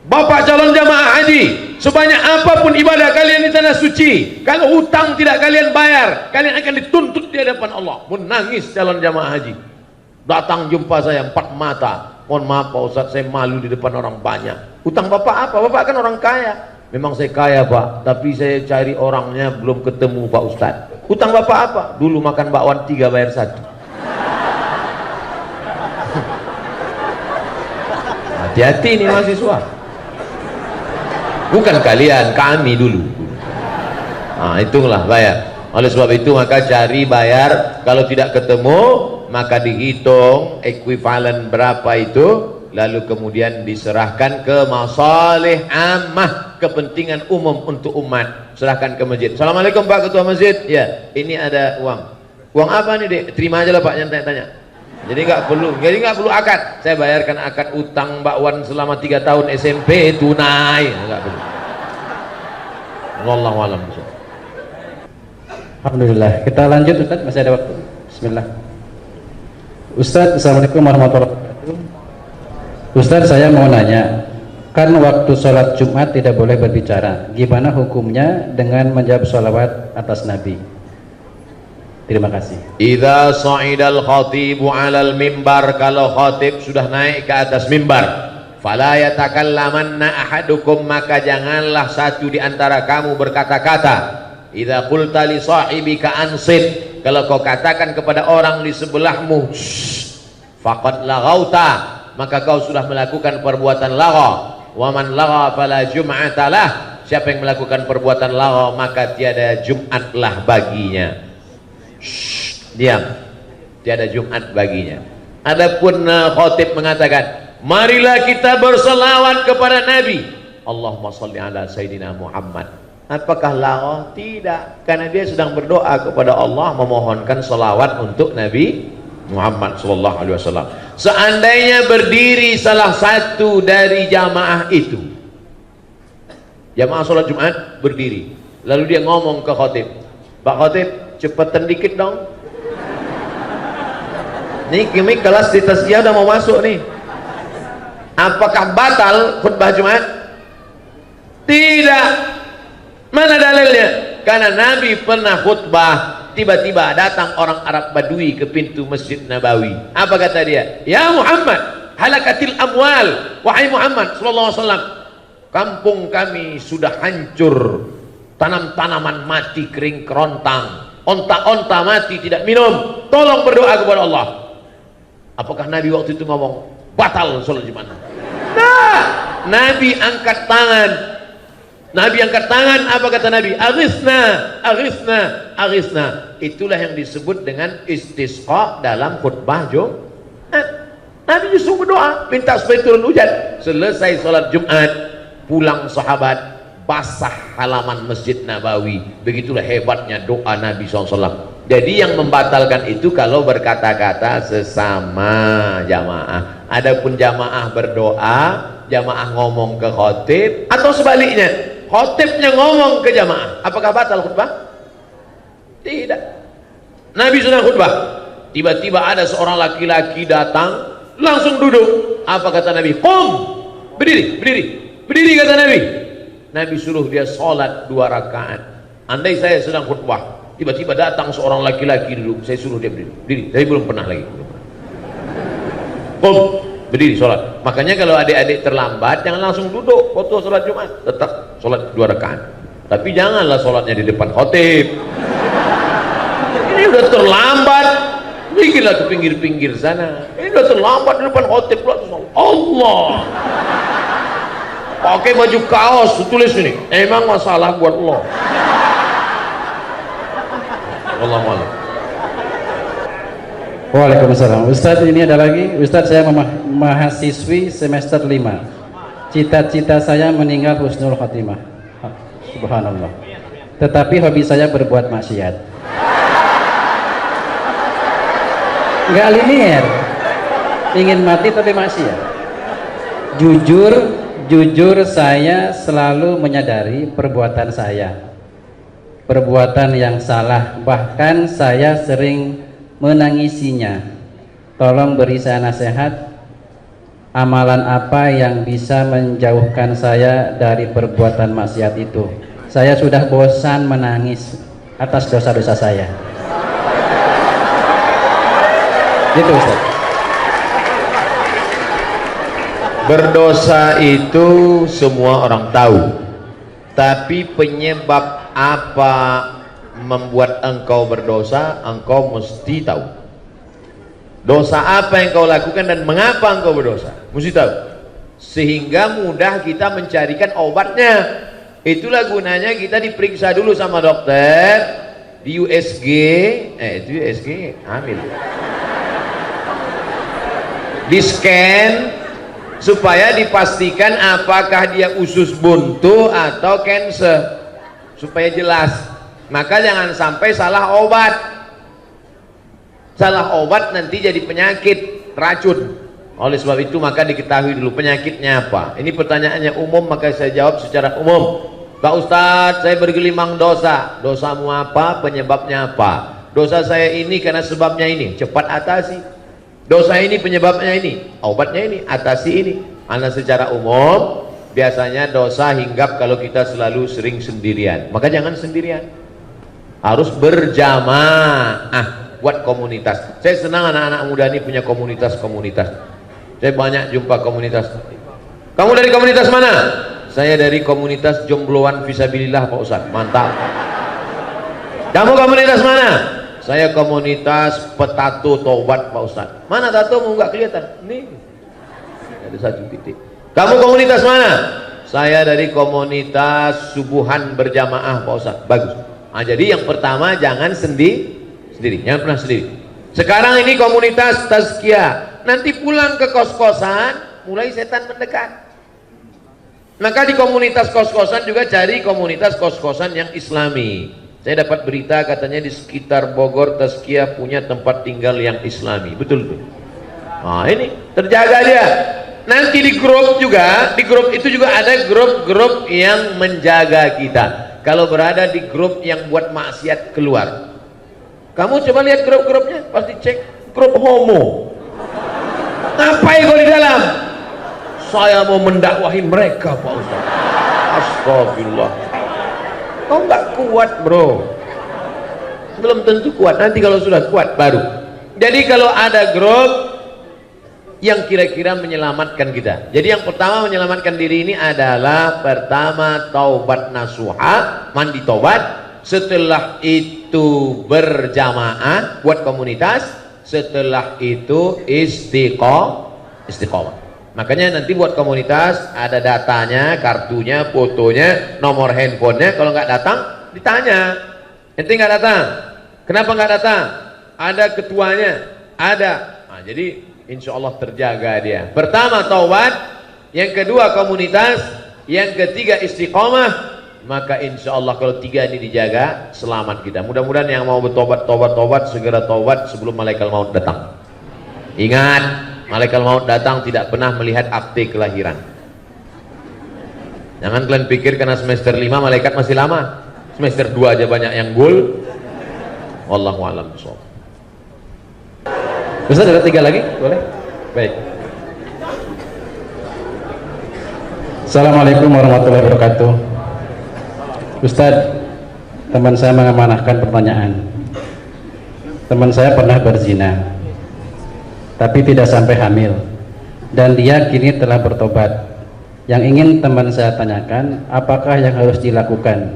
Bapak calon jamaah haji, sebanyak apapun ibadah kalian di tanah suci, kalau hutang tidak kalian bayar, kalian akan dituntut di hadapan Allah. Menangis calon jamaah haji, datang jumpa saya 4 mata. Mohon maaf Pak Ustadz, saya malu di depan orang banyak. Hutang bapak apa? Bapak kan orang kaya. Memang saya kaya Pak, tapi saya cari orangnya belum ketemu Pak Ustadz. Hutang bapak apa? Dulu makan bakwan 3 bayar 1. Hati-hati nih mahasiswa. Bukan kalian, kami dulu. Nah, itulah bayar. Oleh sebab itu maka cari bayar. Kalau tidak ketemu maka dihitung ekuivalen berapa itu, lalu kemudian diserahkan ke masalih ammah, kepentingan umum untuk umat. Serahkan ke masjid. Assalamualaikum Pak Ketua Masjid. Ya, ini ada uang. Uang apa nih Dek? Terima aja lah Pak, yang tanya-tanya. Jadi nggak perlu akad. Saya bayarkan akad utang Mbak Wan selama 3 tahun SMP tunai. Nggak perlu. Wallahu a'lam. Alhamdulillah. Kita lanjut Ustaz, masih ada waktu. Bismillah. Ustaz, Assalamualaikum warahmatullahi wabarakatuh. Ustaz, saya mau nanya, kan waktu sholat Jumat tidak boleh berbicara. Gimana hukumnya dengan menjawab sholawat atas Nabi? Terima kasih. Idza sa'idal khatibu 'alal mimbar, kalau khatib sudah naik ke atas mimbar, fala yatakallamanna ahadukum, maka janganlah satu di antara kamu berkata-kata. Idza qulta li sahibika ansit, kalau kau katakan kepada orang di sebelahmu, faqad laghauta, maka kau sudah melakukan perbuatan lagha. Wa man lagha fala jum'ata lah, siapa yang melakukan perbuatan lagha maka tiada Jumatlah baginya. Diam, tiada Jumat baginya. Adapun khatib mengatakan, marilah kita berselawat kepada Nabi. Allahumma sholli ala Sayyidina Muhammad. Apakah lagha? Tidak, karena dia sedang berdoa kepada Allah, memohonkan selawat untuk Nabi Muhammad sallallahu alaihi wasallam. Seandainya berdiri salah satu dari jamaah itu, jamaah sholat Jumat berdiri, lalu dia ngomong ke khatib, Pak Khatib, cepetan dikit dong, nih kimi kelas di tasbih udah mau masuk nih. Apakah batal khutbah Jumat? Tidak. Mana dalilnya? Karena Nabi pernah khutbah, tiba-tiba datang orang Arab Badui ke pintu Masjid Nabawi. Apa kata dia? Ya Muhammad, halakatil amwal. Wahai Muhammad sallallahu alaihi wasallam, kampung kami sudah hancur, tanam-tanaman mati kering kerontang, onta-onta mati tidak minum, tolong berdoa kepada Allah. Apakah Nabi waktu itu ngomong batal sholat Jumat? Nah, Nabi angkat tangan. Nabi angkat tangan, apa kata Nabi? Aghithna, aghithna, aghithna. Itulah yang disebut dengan istisqa dalam khutbah Jumat. Nabi justru berdoa, minta supaya turun hujan. Selesai sholat Jumat, pulang sahabat, basah halaman Masjid Nabawi. Begitulah hebatnya doa Nabi SAW. Jadi yang membatalkan itu kalau berkata-kata sesama jamaah. Adapun jamaah berdoa, jamaah ngomong ke khatib, atau sebaliknya, khatibnya ngomong ke jamaah, apakah batal khutbah? Tidak. Nabi sudah khutbah, tiba-tiba ada seorang laki-laki datang, langsung duduk. Apa kata Nabi? Qum, berdiri, berdiri, berdiri kata Nabi. Nabi suruh dia sholat 2 rakaat. Andai saya sedang khutbah, tiba-tiba datang seorang laki-laki duduk, saya suruh dia berdiri, berdiri. Saya belum pernah lagi. Qum, berdiri sholat. Makanya kalau adik-adik terlambat jangan langsung duduk foto sholat Jumat, tetap sholat 2 rakaat. Tapi janganlah sholatnya di depan khatib. Ini udah terlambat, bikinlah ke pinggir-pinggir sana. Ini udah terlambat di depan khatib. Allah, pakai baju kaos tulis ini, emang masalah buat Allah. Allahu a'lam. Waalaikumsalam. Ustadz, ini ada lagi. Ustadz, saya mahasiswi semester 5. Cita-cita saya meninggal husnul khotimah. Subhanallah. Tetapi hobi saya berbuat maksiat. Enggak linear. Ingin mati tapi maksiat. Jujur saya selalu menyadari perbuatan saya, perbuatan yang salah. Bahkan saya sering menangisinya. Tolong beri saya nasihat amalan apa yang bisa menjauhkan saya dari perbuatan maksiat itu? Saya sudah bosan menangis atas dosa-dosa saya. Gitu Ustaz. Berdosa itu semua orang tahu, tapi penyebab apa membuat engkau berdosa, engkau mesti tahu. Dosa apa yang kau lakukan dan mengapa engkau berdosa, mesti tahu. Sehingga mudah kita mencarikan obatnya. Itulah gunanya kita diperiksa dulu sama dokter di USG, itu USG hamil. Di scan supaya dipastikan apakah dia usus buntu atau cancer, supaya jelas. Maka jangan sampai salah obat. Salah obat nanti jadi penyakit, racun. Oleh sebab itu maka diketahui dulu penyakitnya apa. Ini pertanyaannya umum, maka saya jawab secara umum. Pak Ustadz, saya bergelimang dosa. Dosamu apa? Penyebabnya apa? Dosa saya ini karena sebabnya ini. Cepat atasi. Dosa ini penyebabnya ini. Obatnya ini, atasi ini. Karena secara umum biasanya dosa hinggap kalau kita selalu sering sendirian. Maka jangan sendirian. Harus berjamaah. Buat komunitas. Saya senang anak-anak muda ini punya komunitas-komunitas. Saya banyak jumpa komunitas. Kamu dari komunitas mana? Saya dari komunitas jombloan fisabilillah Pak Ustadz. Mantap. Kamu komunitas mana? Saya komunitas petato taubat Pak Ustadz. Mana tatomu nggak kelihatan? Nih, ada satu titik. Kamu komunitas mana? Saya dari komunitas subuhan berjamaah Pak Ustadz. Bagus. Nah, jadi yang pertama jangan sendiri, jangan pernah sendiri. Sekarang ini komunitas tazkiyah. Nanti pulang ke kos-kosan, mulai setan mendekat. Maka di komunitas kos-kosan juga cari komunitas kos-kosan yang islami. Saya dapat berita katanya di sekitar Bogor Tazkiyah punya tempat tinggal yang islami. Betul tuh. Nah ini terjaga dia. Nanti di grup juga, di grup itu juga ada grup-grup yang menjaga kita. Kalau berada di grup yang buat maksiat keluar. Kamu coba lihat grup-grupnya, pasti cek grup homo. Ngapain kau di dalam? Saya mau mendakwahi mereka Pak Ustaz. Astagfirullah. Kau nggak kuat bro. Belum tentu kuat. Nanti kalau sudah kuat baru. Jadi kalau ada grup yang kira-kira menyelamatkan kita. Jadi yang pertama menyelamatkan diri ini adalah pertama taubat nasuha, mandi taubat. Setelah itu berjamaah buat komunitas. Setelah itu istiqomah. Makanya nanti buat komunitas ada datanya, kartunya, fotonya, nomor handphonenya. Kalau nggak datang ditanya, ente nggak datang, kenapa nggak datang? Ada ketuanya, ada. Nah, jadi insya Allah terjaga dia. Pertama taubat, yang kedua komunitas, yang ketiga istiqomah. Maka insya Allah kalau tiga ini dijaga, selamat kita. Mudah-mudahan yang mau bertobat, tobat segera tobat sebelum malaikat maut datang. Ingat, malaikat maut datang tidak pernah melihat akte kelahiran. Jangan kalian pikir karena semester 5 malaikat masih lama. Semester 2 aja banyak yang gol. Wallahu a'lam bishawab. Ustaz ada 3 lagi? Boleh? Baik. Assalamualaikum warahmatullahi wabarakatuh. Ustaz, teman saya mengamanahkan pertanyaan. Teman saya pernah berzina, tapi tidak sampai hamil, dan dia kini telah bertobat. Yang ingin teman saya tanyakan, apakah yang harus dilakukan?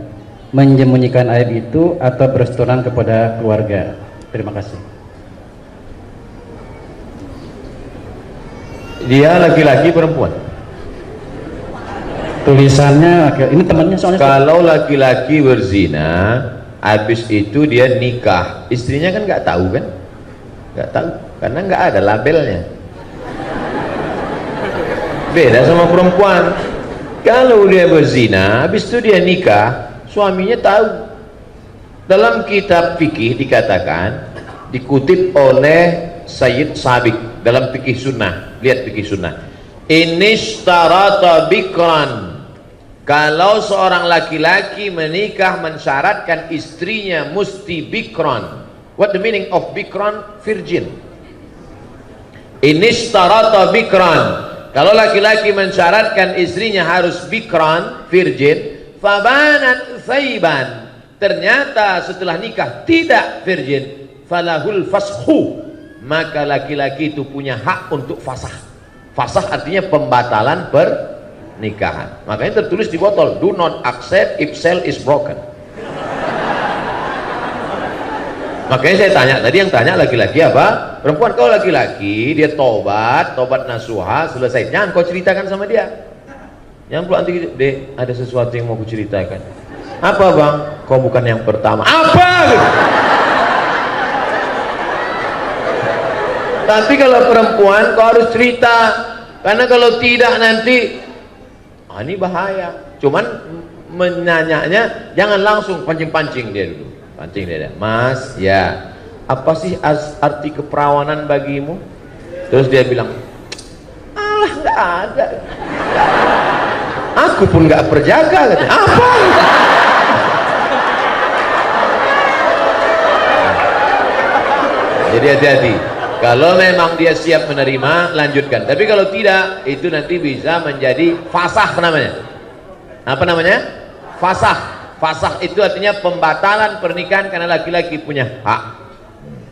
Menyembunyikan aib itu atau berseturan kepada keluarga? Terima kasih. Dia laki-laki perempuan? Tulisannya, ini temannya soalnya. Kalau laki-laki berzina, habis itu dia nikah, istrinya kan nggak tahu kan? Nggak tahu. Karena nggak ada labelnya. Beda sama perempuan. Kalau dia berzina, habis itu dia nikah, suaminya tahu. Dalam kitab fikih dikatakan, dikutip oleh Sayyid Sabiq dalam fikih sunnah. Lihat fikih sunnah. Inishtarata bikran. Kalau seorang laki-laki menikah mensyaratkan istrinya mesti bikran. What the meaning of bikran? Virgin. Inishtarata bikran. Kalau laki-laki mensyaratkan istrinya harus bikran, virgin, fabanat thaiban, ternyata setelah nikah tidak virgin, falahul fashu, maka laki-laki itu punya hak untuk fasah. Fasah artinya pembatalan pernikahan. Makanya tertulis di botol, do not accept if cell is broken. Makanya saya tanya, tadi yang tanya laki-laki apa? Perempuan. Kalau laki-laki dia tobat nasuha, selesai, jangan kau ceritakan sama dia. Jangan pula nanti, dek, ada sesuatu yang mau ku ceritakan. Apa bang? Kau bukan yang pertama. Apa? Tapi kalau perempuan kau harus cerita, karena kalau tidak nanti ini bahaya. Cuman menanyanya jangan langsung pancing-pancing dia dulu. Pancing dia, Mas, ya, apa sih arti keperawanan bagimu? Terus dia bilang, alah, nggak ada. Aku pun nggak perjaga, katanya. Apa? Jadi hati-hati. Kalau memang dia siap menerima, lanjutkan. Tapi kalau tidak, itu nanti bisa menjadi fasah namanya. Apa namanya? Fasah. Fasah itu artinya pembatalan pernikahan karena laki-laki punya hak.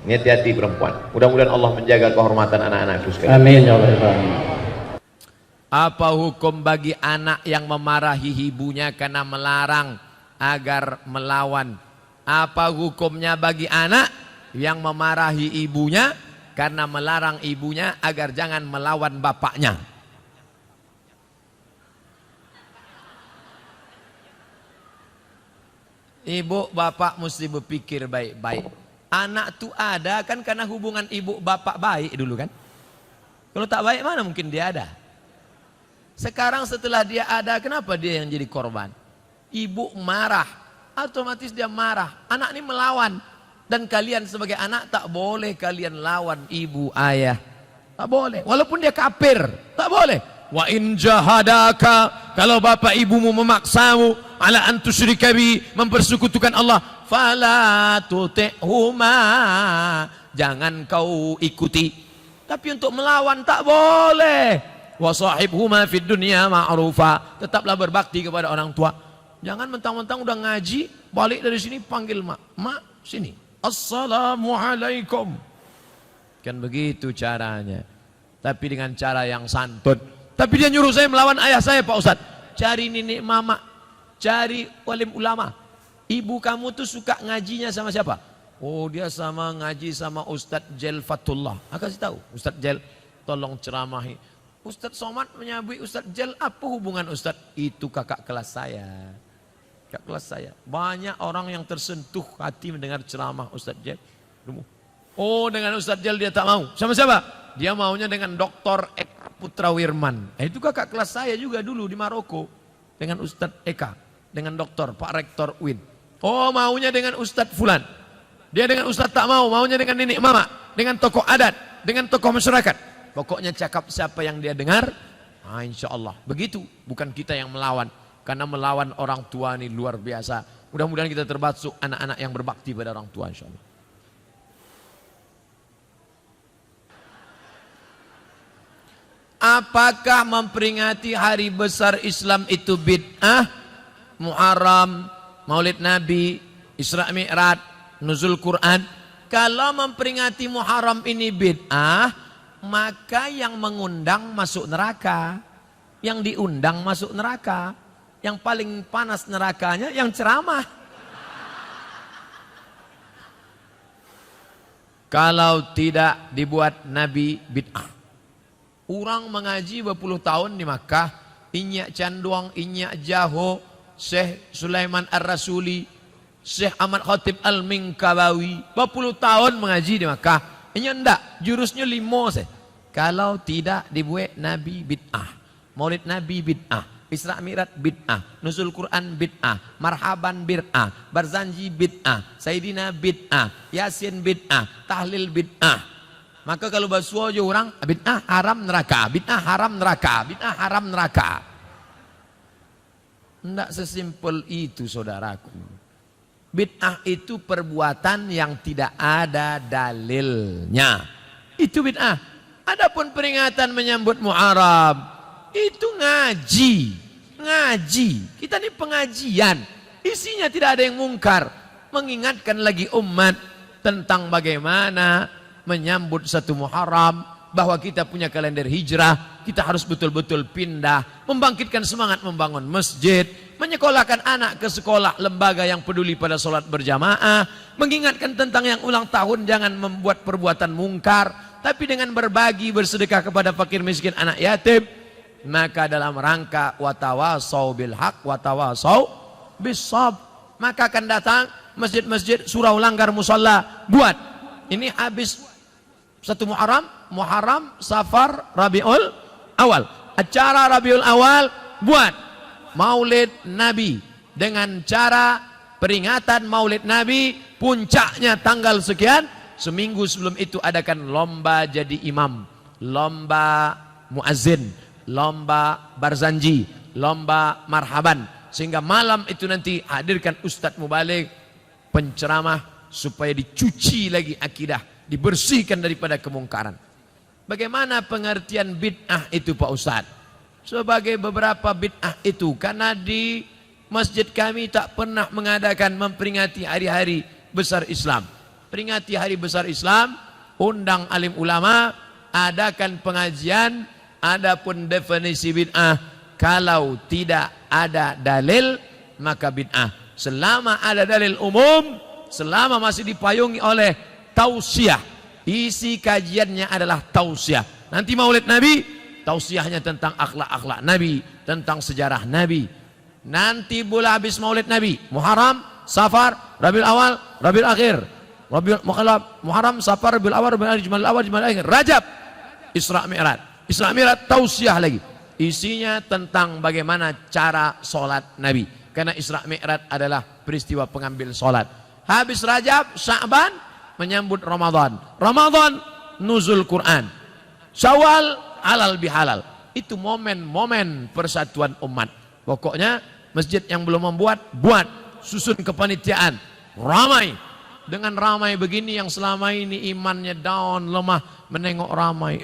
Ini hati-hati perempuan. Mudah-mudahan Allah menjaga kehormatan anak-anakku sekalian. Amin ya Allah. Apa hukum bagi anak yang memarahi ibunya karena melarang agar melawan? Apa hukumnya bagi anak yang memarahi ibunya karena melarang ibunya agar jangan melawan bapaknya? Ibu bapak mesti berpikir baik-baik. Anak tuh ada kan karena hubungan ibu bapak baik dulu kan. Kalau tak baik mana mungkin dia ada. Sekarang setelah dia ada, kenapa dia yang jadi korban? Ibu marah, otomatis dia marah. Anak ini melawan. Dan kalian sebagai anak tak boleh kalian lawan ibu ayah. Tak boleh. Walaupun dia kafir, tak boleh. Wa in jahadaka, kalau bapak ibumu memaksamu ala an tusyrika bi, mempersekutukan Allah, fala tuti'huma, jangan kau ikuti. Tapi untuk melawan tak boleh. Wa sahibhuma fid dunya ma'rufa, tetaplah berbakti kepada orang tua. Jangan mentang-mentang udah ngaji, balik dari sini panggil mak. Mak, sini. Assalamualaikum. Kan begitu caranya. Tapi dengan cara yang santun. Tapi dia nyuruh saya melawan ayah saya, Pak Ustadz. Cari nenek mama, cari walim ulama. Ibu kamu tuh suka ngajinya sama siapa? Oh, dia sama ngaji sama Ustadz Jel Fatullah. Aku kasih tahu, Ustadz Jel, tolong ceramahi. Ustadz Somad menyabui Ustadz Jel, apa hubungan Ustadz? Itu kakak kelas saya. Kakak kelas saya. Banyak orang yang tersentuh hati mendengar ceramah Ustadz Jel. Oh, dengan Ustadz Jel dia tak mau. Sama siapa? Dia maunya dengan Dr. Eka Putra Wirman. Itu kakak kelas saya juga dulu di Maroko. Dengan Ustadz Eka. Dengan doktor, Pak Rektor Win. Oh, maunya dengan Ustadz Fulan. Dia dengan Ustadz tak mau. Maunya dengan nenek mama. Dengan tokoh adat. Dengan tokoh masyarakat. Pokoknya cakap siapa yang dia dengar. Nah, insya Allah. Begitu. Bukan kita yang melawan. Karena melawan orang tua ini luar biasa. Mudah-mudahan kita termasuk anak-anak yang berbakti pada orang tua, insya Allah. Apakah memperingati hari besar Islam itu bid'ah? Muharram, Maulid Nabi, Isra Mi'raj, Nuzul Quran. Kalau memperingati Muharram ini bid'ah, maka yang mengundang masuk neraka. Yang diundang masuk neraka. Yang paling panas nerakanya yang ceramah. Kalau tidak dibuat Nabi bid'ah. Orang mengaji berpuluh tahun di Makkah, Inyak Canduang, Inyak Jaho, Syekh Sulaiman Ar-Rasuli, Syekh Ahmad Khatib Al-Minkabawi, berpuluh tahun mengaji di Makkah. Ini enggak, jurusnya 5 seh. Kalau tidak dibuat Nabi bid'ah, Maulid Nabi bid'ah, Isra Mi'raj bid'ah, Nuzul Quran bid'ah, Marhaban bid'ah, Barzanji bid'ah, Sayyidina bid'ah, Yasin bid'ah, Tahlil bid'ah. Maka kalau basuh aja orang, bid'ah haram neraka, bid'ah haram neraka, bid'ah haram neraka. Tidak sesimpel itu saudaraku. Bid'ah itu perbuatan yang tidak ada dalilnya. Itu bid'ah. Adapun peringatan menyambut Muharram itu ngaji. Kita ini pengajian. Isinya tidak ada yang mungkar. Mengingatkan lagi umat tentang bagaimana menyambut satu Muharram, bahwa kita punya kalender hijrah, kita harus betul-betul pindah, membangkitkan semangat membangun masjid, menyekolahkan anak ke sekolah lembaga yang peduli pada sholat berjamaah, mengingatkan tentang yang ulang tahun jangan membuat perbuatan mungkar, tapi dengan berbagi bersedekah kepada fakir miskin anak yatim. Maka dalam rangka watawasau bil haq watawasau bis sabr, maka akan datang masjid-masjid surau langgar musalla buat. Ini habis satu Muharram, Safar, Rabiul Awal. Acara Rabiul Awal buat Maulid Nabi dengan cara peringatan Maulid Nabi, puncaknya tanggal sekian. Seminggu sebelum itu adakan lomba jadi imam, lomba muazzin, lomba barzanji, lomba marhaban, sehingga malam itu nanti hadirkan ustadz mubaligh penceramah supaya dicuci lagi akidah, dibersihkan daripada kemungkaran. Bagaimana pengertian bid'ah itu Pak Ustadz? Sebagai beberapa bid'ah itu, karena di masjid kami tak pernah mengadakan memperingati hari-hari besar Islam. Peringati hari besar Islam, undang alim ulama, adakan pengajian. Adapun definisi bid'ah, kalau tidak ada dalil maka bid'ah. Selama ada dalil umum, selama masih dipayungi oleh tausiah, isi kajiannya adalah tausiah. Nanti Maulid Nabi, tausiahnya tentang akhlak-akhlak Nabi, tentang sejarah Nabi. Nanti bulan habis Maulid Nabi, Muharram, Safar, Rabiul Awal, Rabiul Akhir, Muharram, Safar, Rabiul Awal, Rabiul Akhir, Jumadil Awal, Jumadil Akhir, Rajab, Isra Mi'raj. Isra Mi'raj tausiah lagi. Isinya tentang bagaimana cara sholat Nabi. Karena Isra Mi'raj adalah peristiwa pengambil sholat. Habis Rajab, Sya'ban, menyambut Ramadan. Ramadan, nuzul Quran. Syawal, halal bihalal. Itu momen-momen persatuan umat. Pokoknya masjid yang belum membuat, buat. Susun kepanitiaan. Ramai. Dengan ramai begini yang selama ini imannya down, lemah, menengok ramai.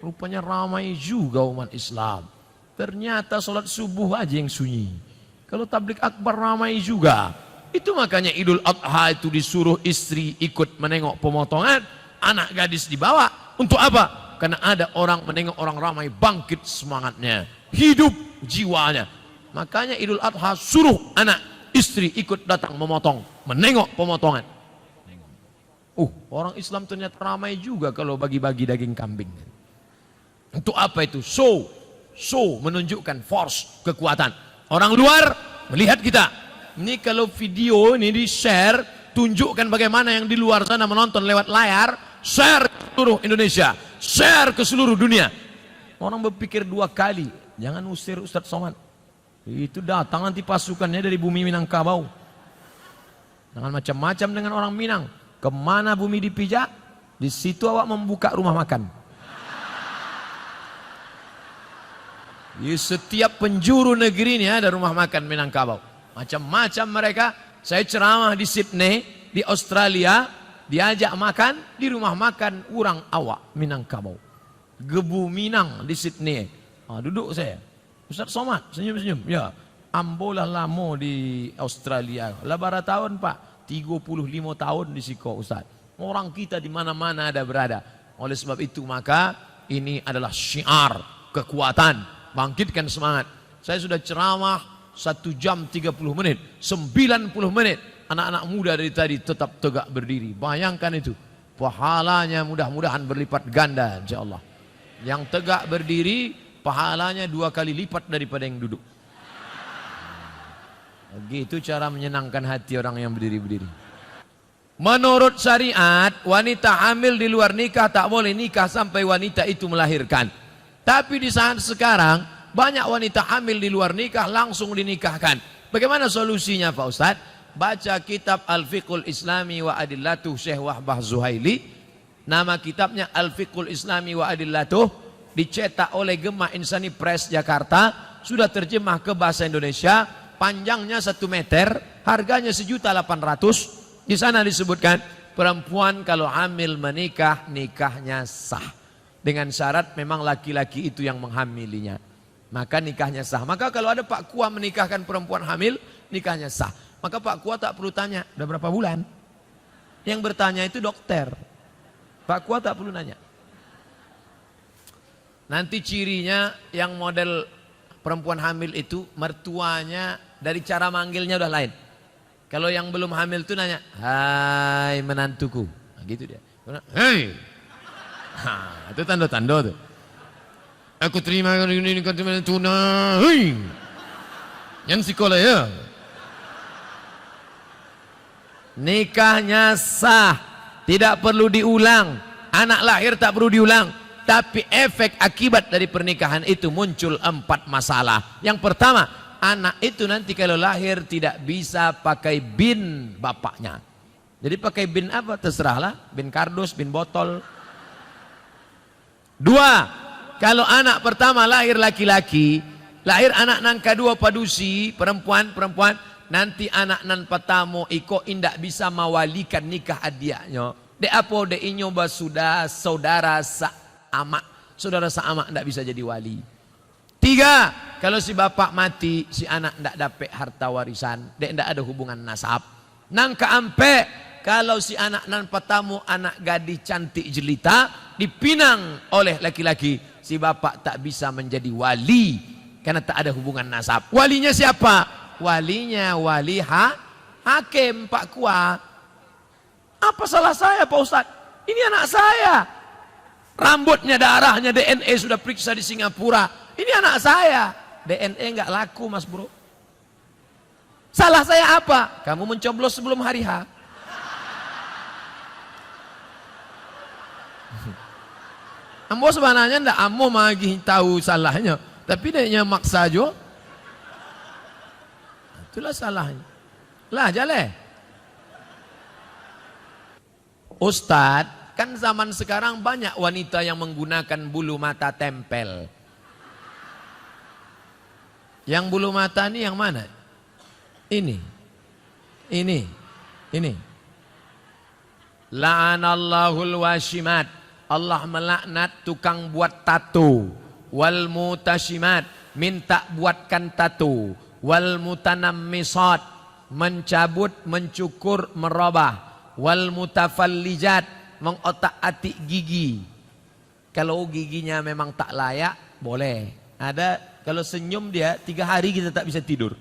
Rupanya ramai juga umat Islam. Ternyata sholat subuh aja yang sunyi. Kalau tablik akbar ramai juga. Itu makanya Idul Adha itu disuruh istri ikut menengok pemotongan, anak gadis dibawa. Untuk apa? Karena ada orang menengok orang ramai, bangkit semangatnya, hidup jiwanya. Makanya Idul Adha suruh anak istri ikut datang memotong, menengok pemotongan. Orang Islam ternyata ramai juga kalau bagi-bagi daging kambing. Untuk apa itu? Show menunjukkan force, kekuatan. Orang luar melihat kita. Ini kalau video ini di-share, tunjukkan bagaimana yang di luar sana menonton lewat layar, share ke seluruh Indonesia, share ke seluruh dunia. Orang berpikir dua kali, jangan usir Ustadz Somad. Itu datang nanti pasukannya dari bumi Minangkabau. Jangan macam-macam dengan orang Minang. Kemana bumi dipijak, di situ awak membuka rumah makan. Di setiap penjuru negeri ini ada rumah makan Minangkabau. Macam-macam mereka. Saya ceramah di Sydney, di Australia, diajak makan di rumah makan orang awak Minangkabau. Gebu Minang di Sydney. Duduk saya. Ustaz Somad, senyum-senyum. Ya, ambolah lama di Australia. Labara tahun Pak, 35 tahun di Siko Ustaz. Orang kita di mana-mana ada berada. Oleh sebab itu maka ini adalah syiar kekuatan. Bangkitkan semangat. Saya sudah ceramah 1 jam 30 menit, 90 menit. Anak-anak muda dari tadi tetap tegak berdiri. Bayangkan itu. Pahalanya mudah-mudahan berlipat ganda insyaAllah. Yang tegak berdiri, pahalanya 2 kali lipat daripada yang duduk. Begitu cara menyenangkan hati orang yang berdiri-berdiri. Menurut syariat, wanita hamil di luar nikah tak boleh nikah sampai wanita itu melahirkan. Tapi di saat sekarang banyak wanita hamil di luar nikah langsung dinikahkan. Bagaimana solusinya Pak Ustadz? Baca kitab Al-Fiqhul Islami wa Adillatuh Syekh Wahbah Zuhaili. Nama kitabnya Al-Fiqhul Islami wa Adillatuh, dicetak oleh Gemah Insani Press Jakarta, sudah terjemah ke bahasa Indonesia. Panjangnya 1 meter, harganya 1.800.000. Di sana disebutkan perempuan kalau hamil menikah, nikahnya sah. Dengan syarat memang laki-laki itu yang menghamilinya. Maka nikahnya sah. Maka kalau ada Pak Kua menikahkan perempuan hamil, nikahnya sah. Maka Pak Kua tak perlu tanya, udah berapa bulan? Yang bertanya itu dokter. Pak Kua tak perlu nanya. Nanti cirinya yang model perempuan hamil itu, mertuanya dari cara manggilnya udah lain. Kalau yang belum hamil itu nanya, hai menantuku. Nah, gitu dia. Hei. Nah, itu tanda-tanda tuh. Aku terima ini kata tuna. Hei. Yang sekolah ya. Nikahnya sah, tidak perlu diulang. Anak lahir tak perlu diulang. Tapi efek akibat dari pernikahan itu muncul 4 masalah. Yang pertama, anak itu nanti kalau lahir tidak bisa pakai bin bapaknya. Jadi pakai bin apa? Terserahlah. Bin kardus, bin botol. 2. Kalau anak pertama lahir laki-laki, lahir anak nan kedua padusi, perempuan, nanti anak nan pertama iko indak bisa mawalikan nikah adiaknya. De apo de inyo sudah saudara sa-amak. Saudara sa-amak ndak bisa jadi wali. 3. Kalau si bapak mati, si anak ndak dapat harta warisan, dek ndak ada hubungan nasab. Nang keampe, kalau si anak nan pertama anak gadis cantik jelita dipinang oleh laki-laki, si bapak tak bisa menjadi wali karena tak ada hubungan nasab. Walinya siapa? Walinya wali hakim Pak Kua. Apa salah saya Pak Ustadz? Ini anak saya. Rambutnya, darahnya, DNA sudah periksa di Singapura. Ini anak saya. DNA nggak laku mas bro. Salah saya apa? Kamu mencoblos sebelum hari H. Ambo sebenarnya ndak ambo magi tahu salahnya, tapi dia maksa jo. Itulah salahnya. Lah jale. Ustadz, kan zaman sekarang banyak wanita yang menggunakan bulu mata tempel. Yang bulu mata ini yang mana? Ini. La'anallahul washimat. Allah melaknat tukang buat tato. Wal mutashimat, minta buatkan tato. Wal mutanammisat, mencabut, mencukur, merubah. Wal mutafallijat, mengotak-atik gigi. Kalau giginya memang tak layak, boleh. Ada kalau senyum dia 3 hari kita tak bisa tidur.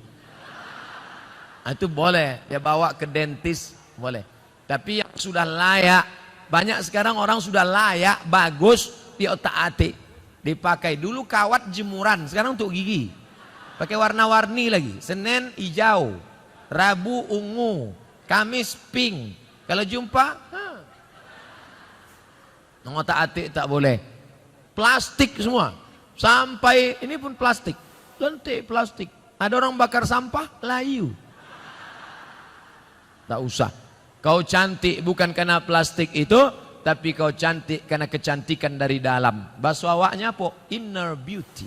Itu boleh, dia bawa ke dentis, boleh. Tapi yang sudah layak, banyak sekarang orang sudah layak, bagus, di otak-atik. Dipakai dulu kawat jemuran, sekarang untuk gigi. Pakai warna-warni lagi. Senin hijau, Rabu ungu, Kamis pink. Kalau jumpa, otak-atik tak boleh. Plastik semua. Sampai ini pun plastik. Lentik plastik. Ada orang bakar sampah, layu. Tak usah. Kau cantik bukan karena plastik itu, tapi kau cantik karena kecantikan dari dalam. Bahasa awaknya apa? Inner beauty.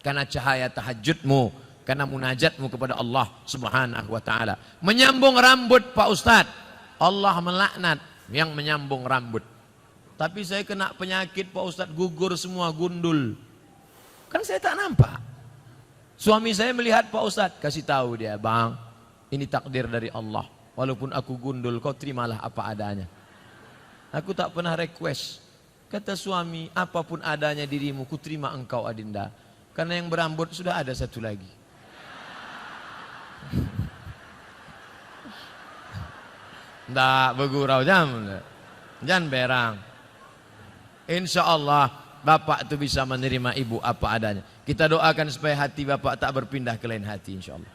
Karena cahaya tahajudmu, karena munajatmu kepada Allah Subhanahu wa taala. Menyambung rambut Pak Ustadz, Allah melaknat yang menyambung rambut. Tapi saya kena penyakit Pak Ustadz, gugur semua, gundul. Kan saya tak nampak. Suami saya melihat Pak Ustadz, kasih tahu dia, bang, ini takdir dari Allah. Walaupun aku gundul, kau terimalah apa adanya. Aku tak pernah request. Kata suami, apapun adanya dirimu, ku terima engkau Adinda. Karena yang berambut sudah ada satu lagi. Nggak bergurau jangan berang. Insya Allah bapak itu bisa menerima ibu apa adanya. Kita doakan supaya hati bapak tak berpindah ke lain hati insya Allah.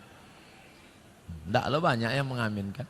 Nggak lo banyak yang mengaminkan.